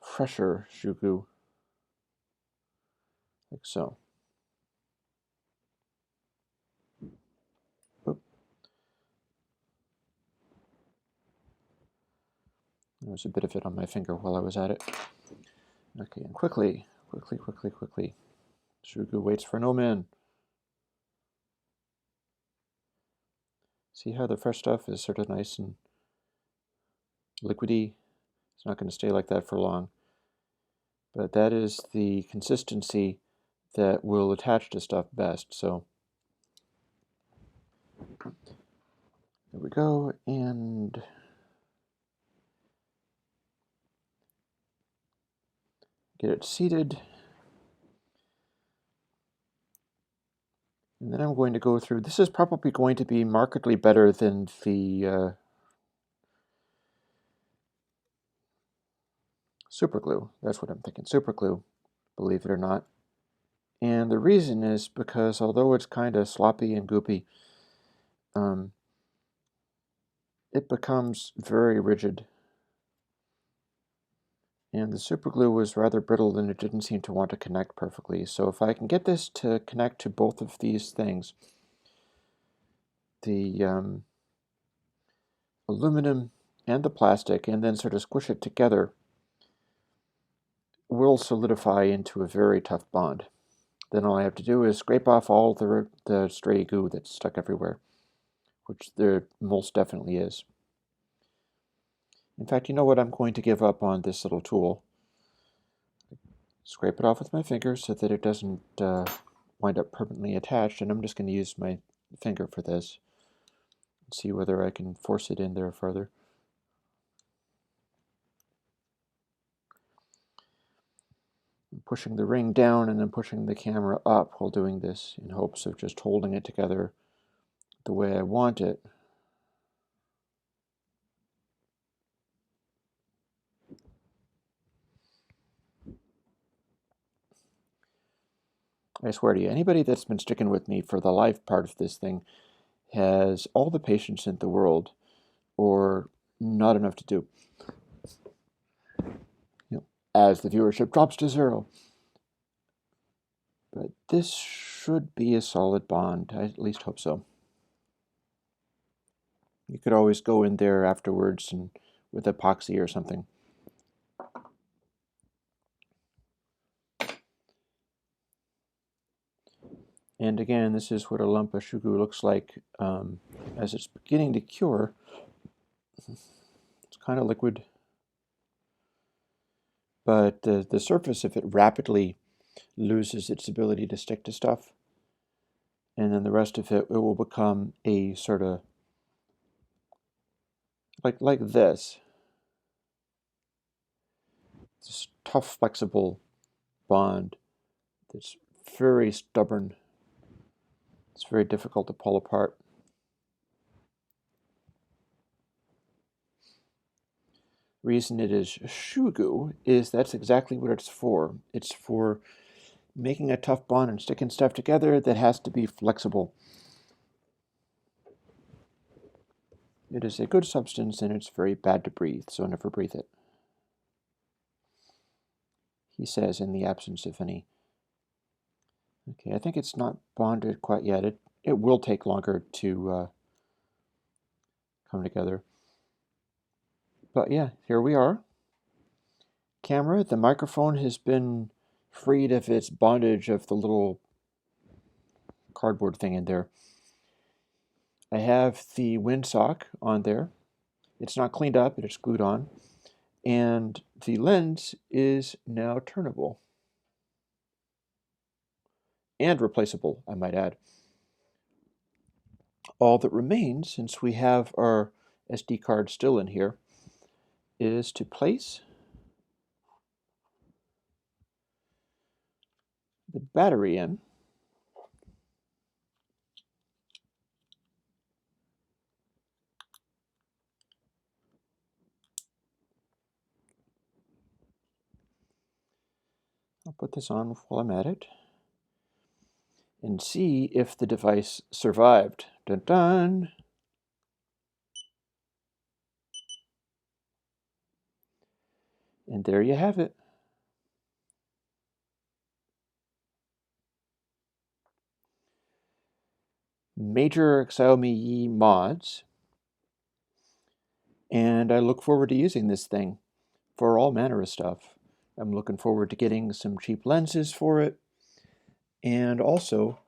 fresher shoe goo, like so. There was a bit of it on my finger while I was at it. Okay, and quickly. Shugu waits for no man. See how the fresh stuff is sort of nice and liquidy? It's not going to stay like that for long. But that is the consistency that will attach to stuff best. So there we go, and get it seated. And then I'm going to go through, this is probably going to be markedly better than the super glue. That's what I'm thinking, super glue, believe it or not. And the reason is because although it's kind of sloppy and goopy, it becomes very rigid. And the super glue was rather brittle and it didn't seem to want to connect perfectly. So if I can get this to connect to both of these things, the aluminum and the plastic, and then sort of squish it together, will solidify into a very tough bond. Then all I have to do is scrape off all the stray goo that's stuck everywhere, which there most definitely is. In fact, you know what? I'm going to give up on this little tool. Scrape it off with my finger so that it doesn't wind up permanently attached, and I'm just going to use my finger for this and see whether I can force it in there further. I'm pushing the ring down and then pushing the camera up while doing this in hopes of just holding it together the way I want it. I swear to you, anybody that's been sticking with me for the life part of this thing has all the patience in the world, or not enough to do. As the viewership drops to 0. But this should be a solid bond. I at least hope so. You could always go in there afterwards and with epoxy or something. And again, this is what a lump of shugu looks like as it's beginning to cure. It's kind of liquid, but the surface of it rapidly loses its ability to stick to stuff, and then the rest of it will become a sort of like this tough, flexible bond that's very stubborn. It's very difficult to pull apart. Reason it is shugu is that's exactly what it's for. It's for making a tough bond and sticking stuff together that has to be flexible. It is a good substance and it's very bad to breathe, so never breathe it, he says in the absence of any. Okay, I think it's not bonded quite yet. It will take longer to come together. But yeah, here we are. Camera, the microphone has been freed of its bondage of the little cardboard thing in there. I have the windsock on there. It's not cleaned up, it's glued on. And the lens is now turnable. And replaceable, I might add. All that remains, since we have our SD card still in here, is to place the battery in. I'll put this on while I'm at it and see if the device survived. Dun dun! And there you have it. Major Xiaomi Yi mods And I look forward to using this thing for all manner of stuff. I'm looking forward to getting some cheap lenses for it, and also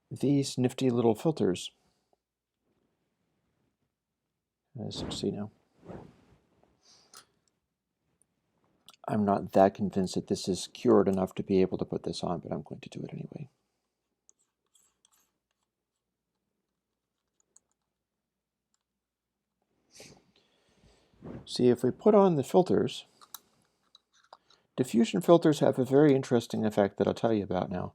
these nifty little filters. As you see now. I'm not that convinced that this is cured enough to be able to put this on, but I'm going to do it anyway. See, if we put on the filters, diffusion filters have a very interesting effect that I'll tell you about now.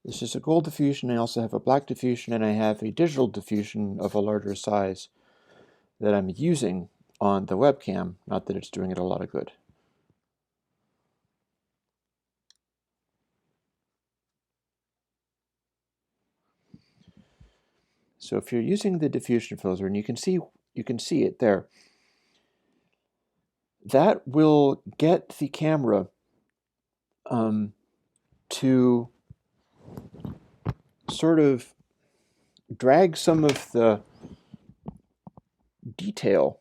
This is a gold diffusion. I also have a black diffusion, and I have a digital diffusion of a larger size that I'm using on the webcam. Not that it's doing it a lot of good. So if you're using the diffusion filter, and you can see it there, that will get the camera to sort of drag some of the detail.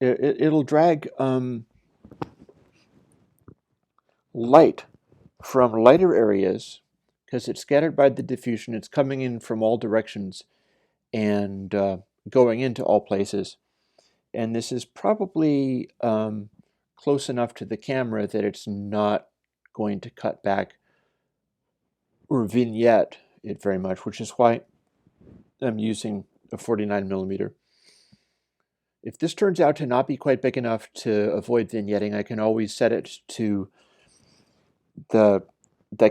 It'll drag light from lighter areas because it's scattered by the diffusion. It's coming in from all directions and going into all places. And this is probably close enough to the camera that it's not going to cut back or vignette it very much, which is why I'm using a 49mm. If this turns out to not be quite big enough to avoid vignetting, I can always set it to the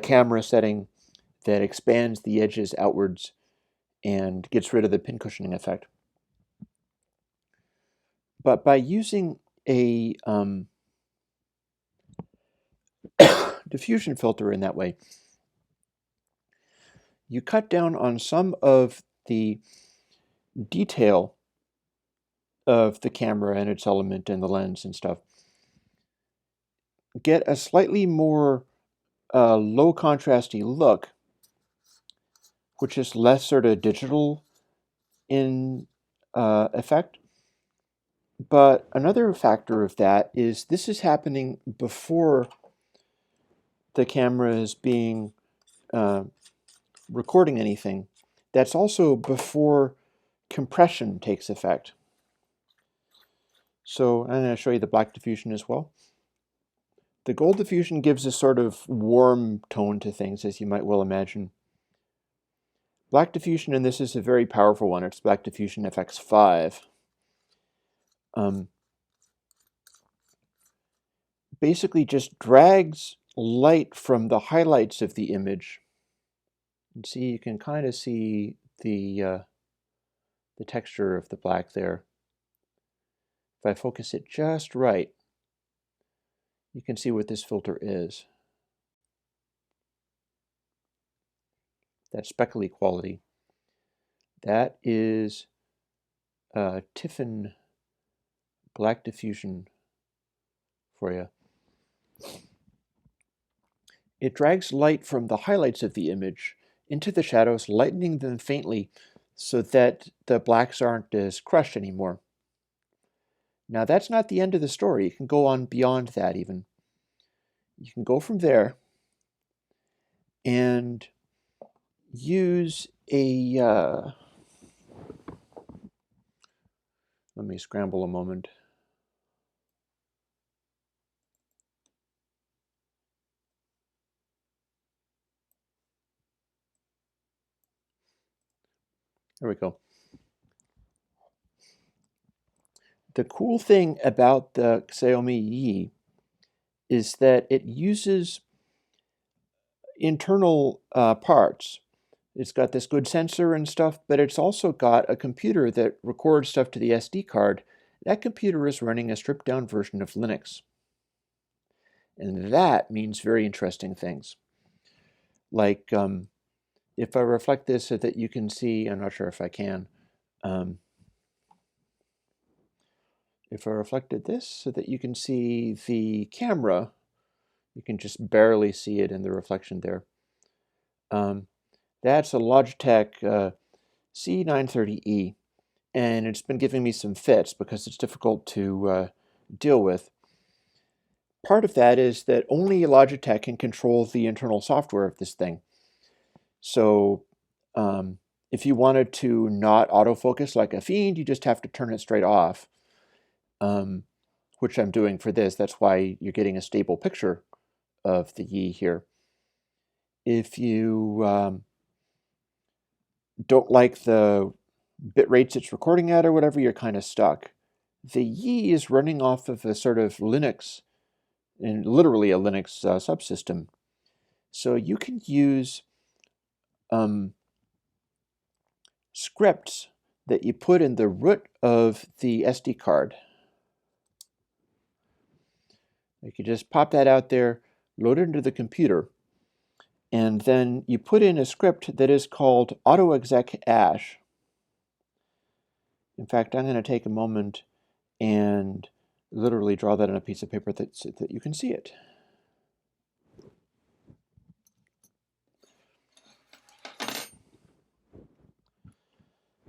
camera setting that expands the edges outwards and gets rid of the pincushioning effect. But by using a diffusion filter in that way, you cut down on some of the detail of the camera and its element and the lens and stuff. Get a slightly more low contrasty look, which is less sort of digital in effect. But another factor of that is this is happening before the camera is being recording anything. That's also before compression takes effect. So I'm going to show you the black diffusion as well. The gold diffusion gives a sort of warm tone to things, as you might well imagine. Black diffusion, and this is a very powerful one, it's Black Diffusion FX5. Basically just drags light from the highlights of the image. And see, you can kind of see the texture of the black there. If I focus it just right, you can see what this filter is. That speckly quality. That is Tiffin Black Diffusion for you. It drags light from the highlights of the image into the shadows, lightening them faintly so that the blacks aren't as crushed anymore. Now that's not the end of the story. You can go on beyond that even. You can go from there and use a... let me scramble a moment. There we go. The cool thing about the Xiaomi Yi is that it uses internal parts. It's got this good sensor and stuff, but it's also got a computer that records stuff to the SD card. That computer is running a stripped down version of Linux. And that means very interesting things. Like if I reflect this so that you can see, I'm not sure if I can, if I reflected this so that you can see the camera, you can just barely see it in the reflection there. That's a Logitech C930E, and it's been giving me some fits because it's difficult to deal with. Part of that is that only Logitech can control the internal software of this thing. So if you wanted to not autofocus like a fiend, you just have to turn it straight off, which I'm doing for this. That's why you're getting a stable picture of the Yi here. If you don't like the bit rates it's recording at or whatever, you're kind of stuck. The Yi is running off of a sort of Linux, and literally a Linux subsystem. So you can use scripts that you put in the root of the SD card. You can just pop that out there, load it into the computer, and then you put in a script that is called autoexec ash. In fact, I'm going to take a moment and literally draw that on a piece of paper that you can see it.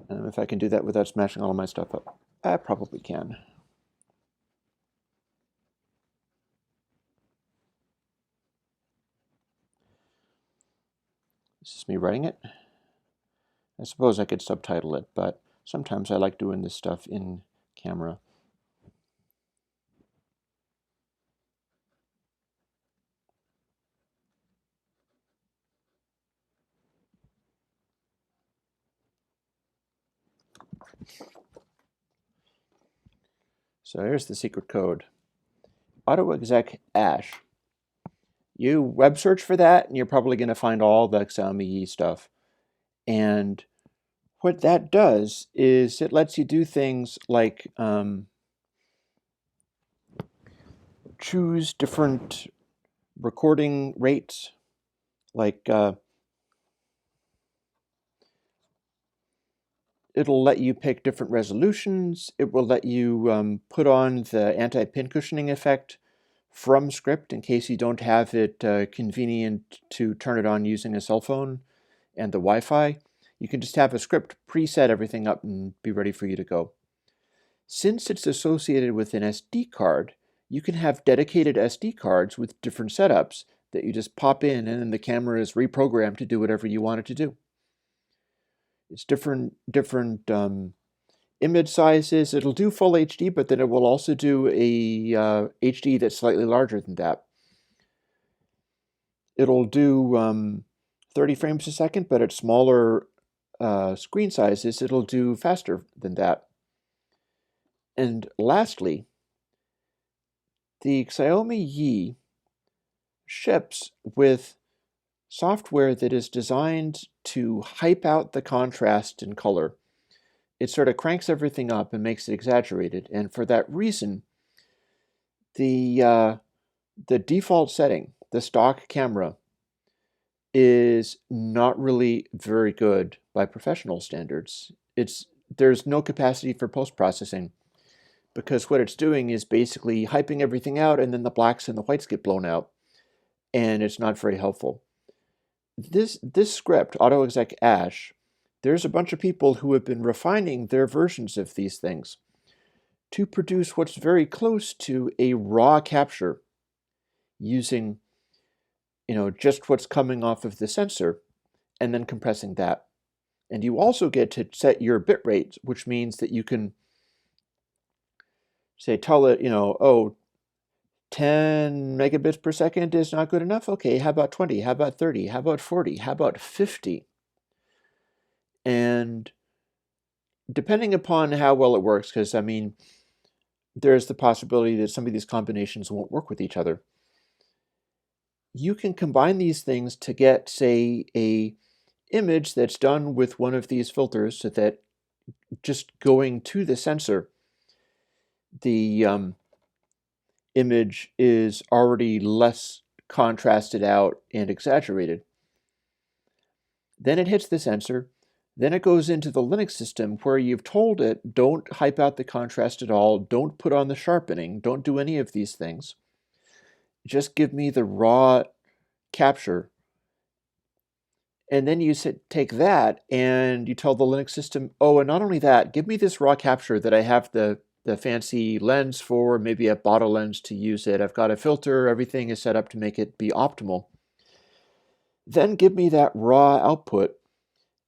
If I can do that without smashing all of my stuff up, I probably can. This is me writing it. I suppose I could subtitle it, but sometimes I like doing this stuff in camera. So here's the secret code. Autoexec ash. You web search for that, and you're probably going to find all the Xiaomi Yi stuff. And what that does is it lets you do things like choose different recording rates, like it'll let you pick different resolutions. It will let you put on the anti-pin cushioning effect from script in case you don't have it convenient to turn it on using a cell phone and the Wi-Fi. You can just have a script preset everything up and be ready for you to go. Since it's associated with an SD card, you can have dedicated SD cards with different setups that you just pop in, and then the camera is reprogrammed to do whatever you want it to do. It's different image sizes. It'll do full HD, but then it will also do a HD that's slightly larger than that. It'll do 30 frames a second, but at smaller screen sizes, it'll do faster than that. And lastly, the Xiaomi Yi ships with software that is designed to hype out the contrast in color. It sort of cranks everything up and makes it exaggerated. And for that reason, the default setting, the stock camera, is not really very good by professional standards. There's no capacity for post-processing because what it's doing is basically hyping everything out, and then the blacks and the whites get blown out, and it's not very helpful. This script, autoexec ash, there's a bunch of people who have been refining their versions of these things to produce what's very close to a raw capture using, just what's coming off of the sensor and then compressing that. And you also get to set your bit rate, which means that you can say, tell it, 10 megabits per second is not good enough. Okay, how about 20? How about 30? How about 40? How about 50? And depending upon how well it works, because there's the possibility that some of these combinations won't work with each other. You can combine these things to get, say, a image that's done with one of these filters so that just going to the sensor, the image is already less contrasted out and exaggerated. Then it hits the sensor. Then it goes into the Linux system where you've told it, don't hype out the contrast at all, don't put on the sharpening, don't do any of these things. Just give me the raw capture. And then you take that and you tell the Linux system, oh, and not only that, give me this raw capture that I have the fancy lens for, maybe a bottle lens to use it. I've got a filter, everything is set up to make it be optimal. Then give me that raw output,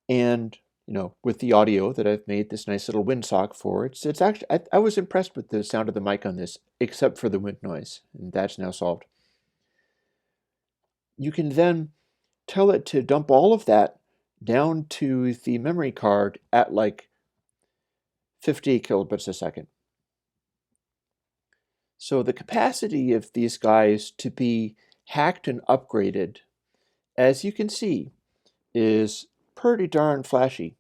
and with the audio that I've made this nice little windsock for. It's actually, I was impressed with the sound of the mic on this, except for the wind noise, and that's now solved. You can then tell it to dump all of that down to the memory card at like 50 kilobits a second. So the capacity of these guys to be hacked and upgraded, as you can see, is pretty darn flashy.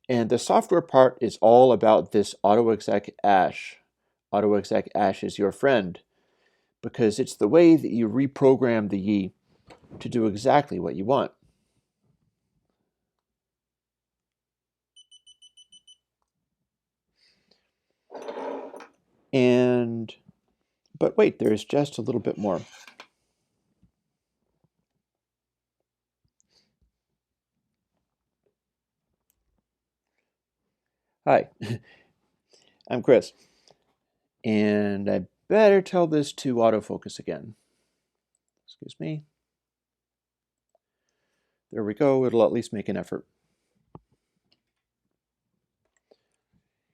And the software part is all about this AutoExec Ash. AutoExec Ash is your friend because it's the way that you reprogram the Yi to do exactly what you want. But wait, there's just a little bit more. Hi, I'm Chris, and I better tell this to autofocus again. Excuse me. There we go, it'll at least make an effort.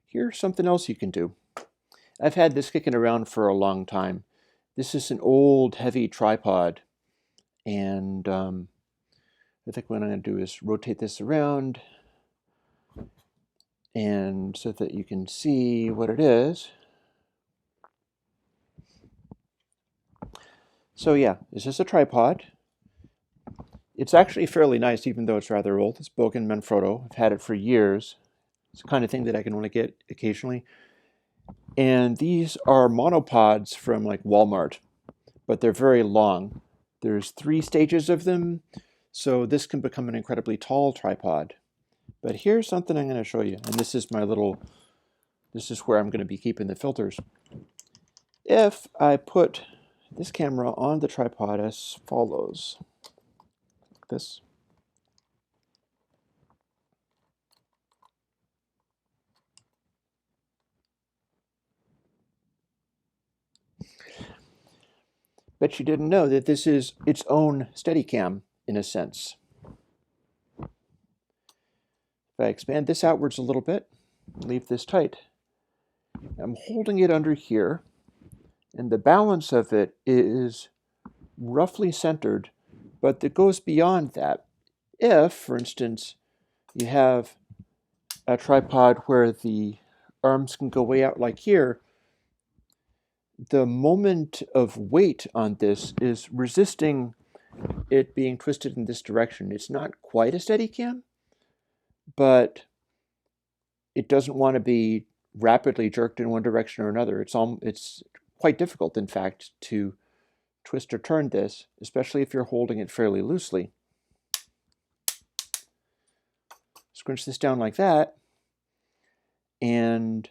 Here's something else you can do. I've had this kicking around for a long time. This is an old, heavy tripod, and I think what I'm going to do is rotate this around, and so that you can see what it is. So yeah, this is a tripod. It's actually fairly nice, even though it's rather old. It's Bogen Manfrotto. I've had it for years. It's the kind of thing that I can only get occasionally. And these are monopods from like Walmart, but they're very long. There's 3 stages of them, so this can become an incredibly tall tripod. But here's something I'm going to show you, and this is where I'm going to be keeping the filters. If I put this camera on the tripod as follows, like this. Bet you didn't know that this is its own Steadicam, in a sense. If I expand this outwards a little bit, leave this tight, I'm holding it under here, and the balance of it is roughly centered, but it goes beyond that. If, for instance, you have a tripod where the arms can go way out like here, the moment of weight on this is resisting it being twisted in this direction. It's not quite a Steadicam, but it doesn't want to be rapidly jerked in one direction or another. It's quite difficult, in fact, to twist or turn this, especially if you're holding it fairly loosely. Scrunch this down like that, and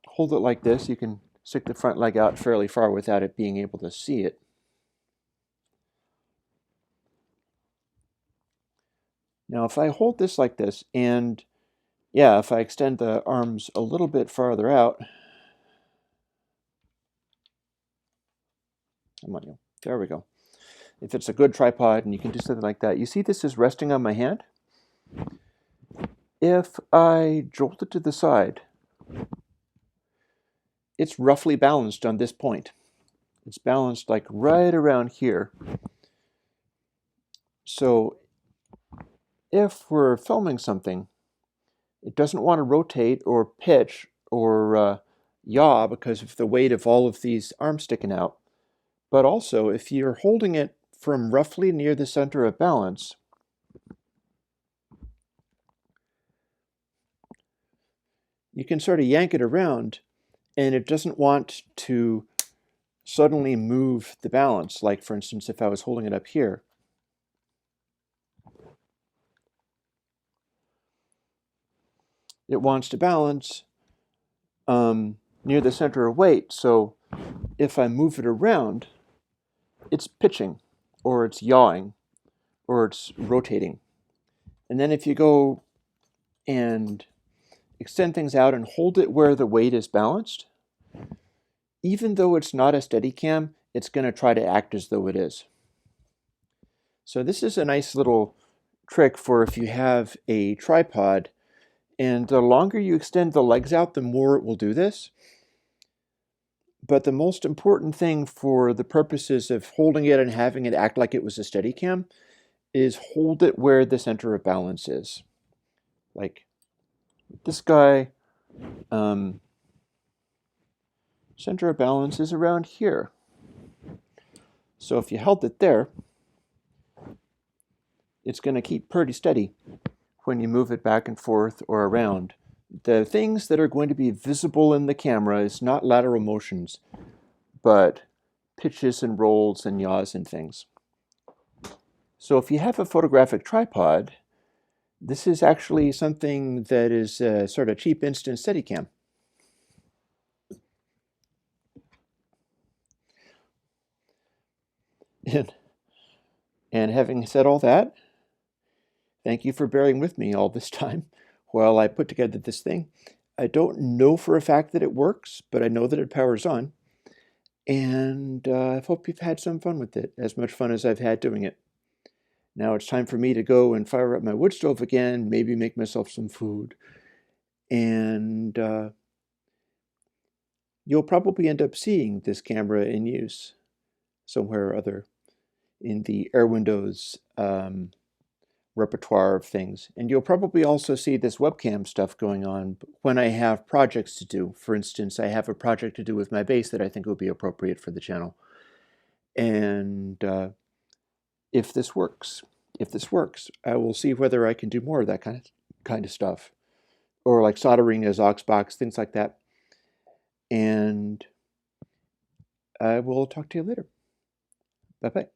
hold it like this. You can stick the front leg out fairly far without it being able to see it. Now if I hold this like this, and yeah, if I extend the arms a little bit farther out, come on, you. There we go. If it's a good tripod and you can do something like that, you see this is resting on my hand? If I jolt it to the side, it's roughly balanced on this point. It's balanced like right around here. So if we're filming something, it doesn't want to rotate or pitch or yaw because of the weight of all of these arms sticking out. But also, if you're holding it from roughly near the center of balance, you can sort of yank it around, and it doesn't want to suddenly move the balance. Like, for instance, if I was holding it up here, it wants to balance near the center of weight. So if I move it around, it's pitching or it's yawing or it's rotating. And then if you go and extend things out and hold it where the weight is balanced, even though it's not a Steadicam, it's going to try to act as though it is. So this is a nice little trick for if you have a tripod, and the longer you extend the legs out, the more it will do this. But the most important thing for the purposes of holding it and having it act like it was a Steadicam is hold it where the center of balance is. Like this guy, center of balance is around here. So if you held it there, it's going to keep pretty steady when you move it back and forth or around. The things that are going to be visible in the camera is not lateral motions, but pitches and rolls and yaws and things. So if you have a photographic tripod, this is actually something that is a sort of cheap instant Steadicam. And having said all that, thank you for bearing with me all this time while I put together this thing. I don't know for a fact that it works, but I know that it powers on. And I hope you've had some fun with it, as much fun as I've had doing it. Now it's time for me to go and fire up my wood stove again, maybe make myself some food. And you'll probably end up seeing this camera in use somewhere or other in the Air Windows repertoire of things. And you'll probably also see this webcam stuff going on when I have projects to do. For instance, I have a project to do with my bass that I think will be appropriate for the channel. And if this works, I will see whether I can do more of that kind of stuff. Or like soldering as aux box, things like that. And I will talk to you later. Bye-bye.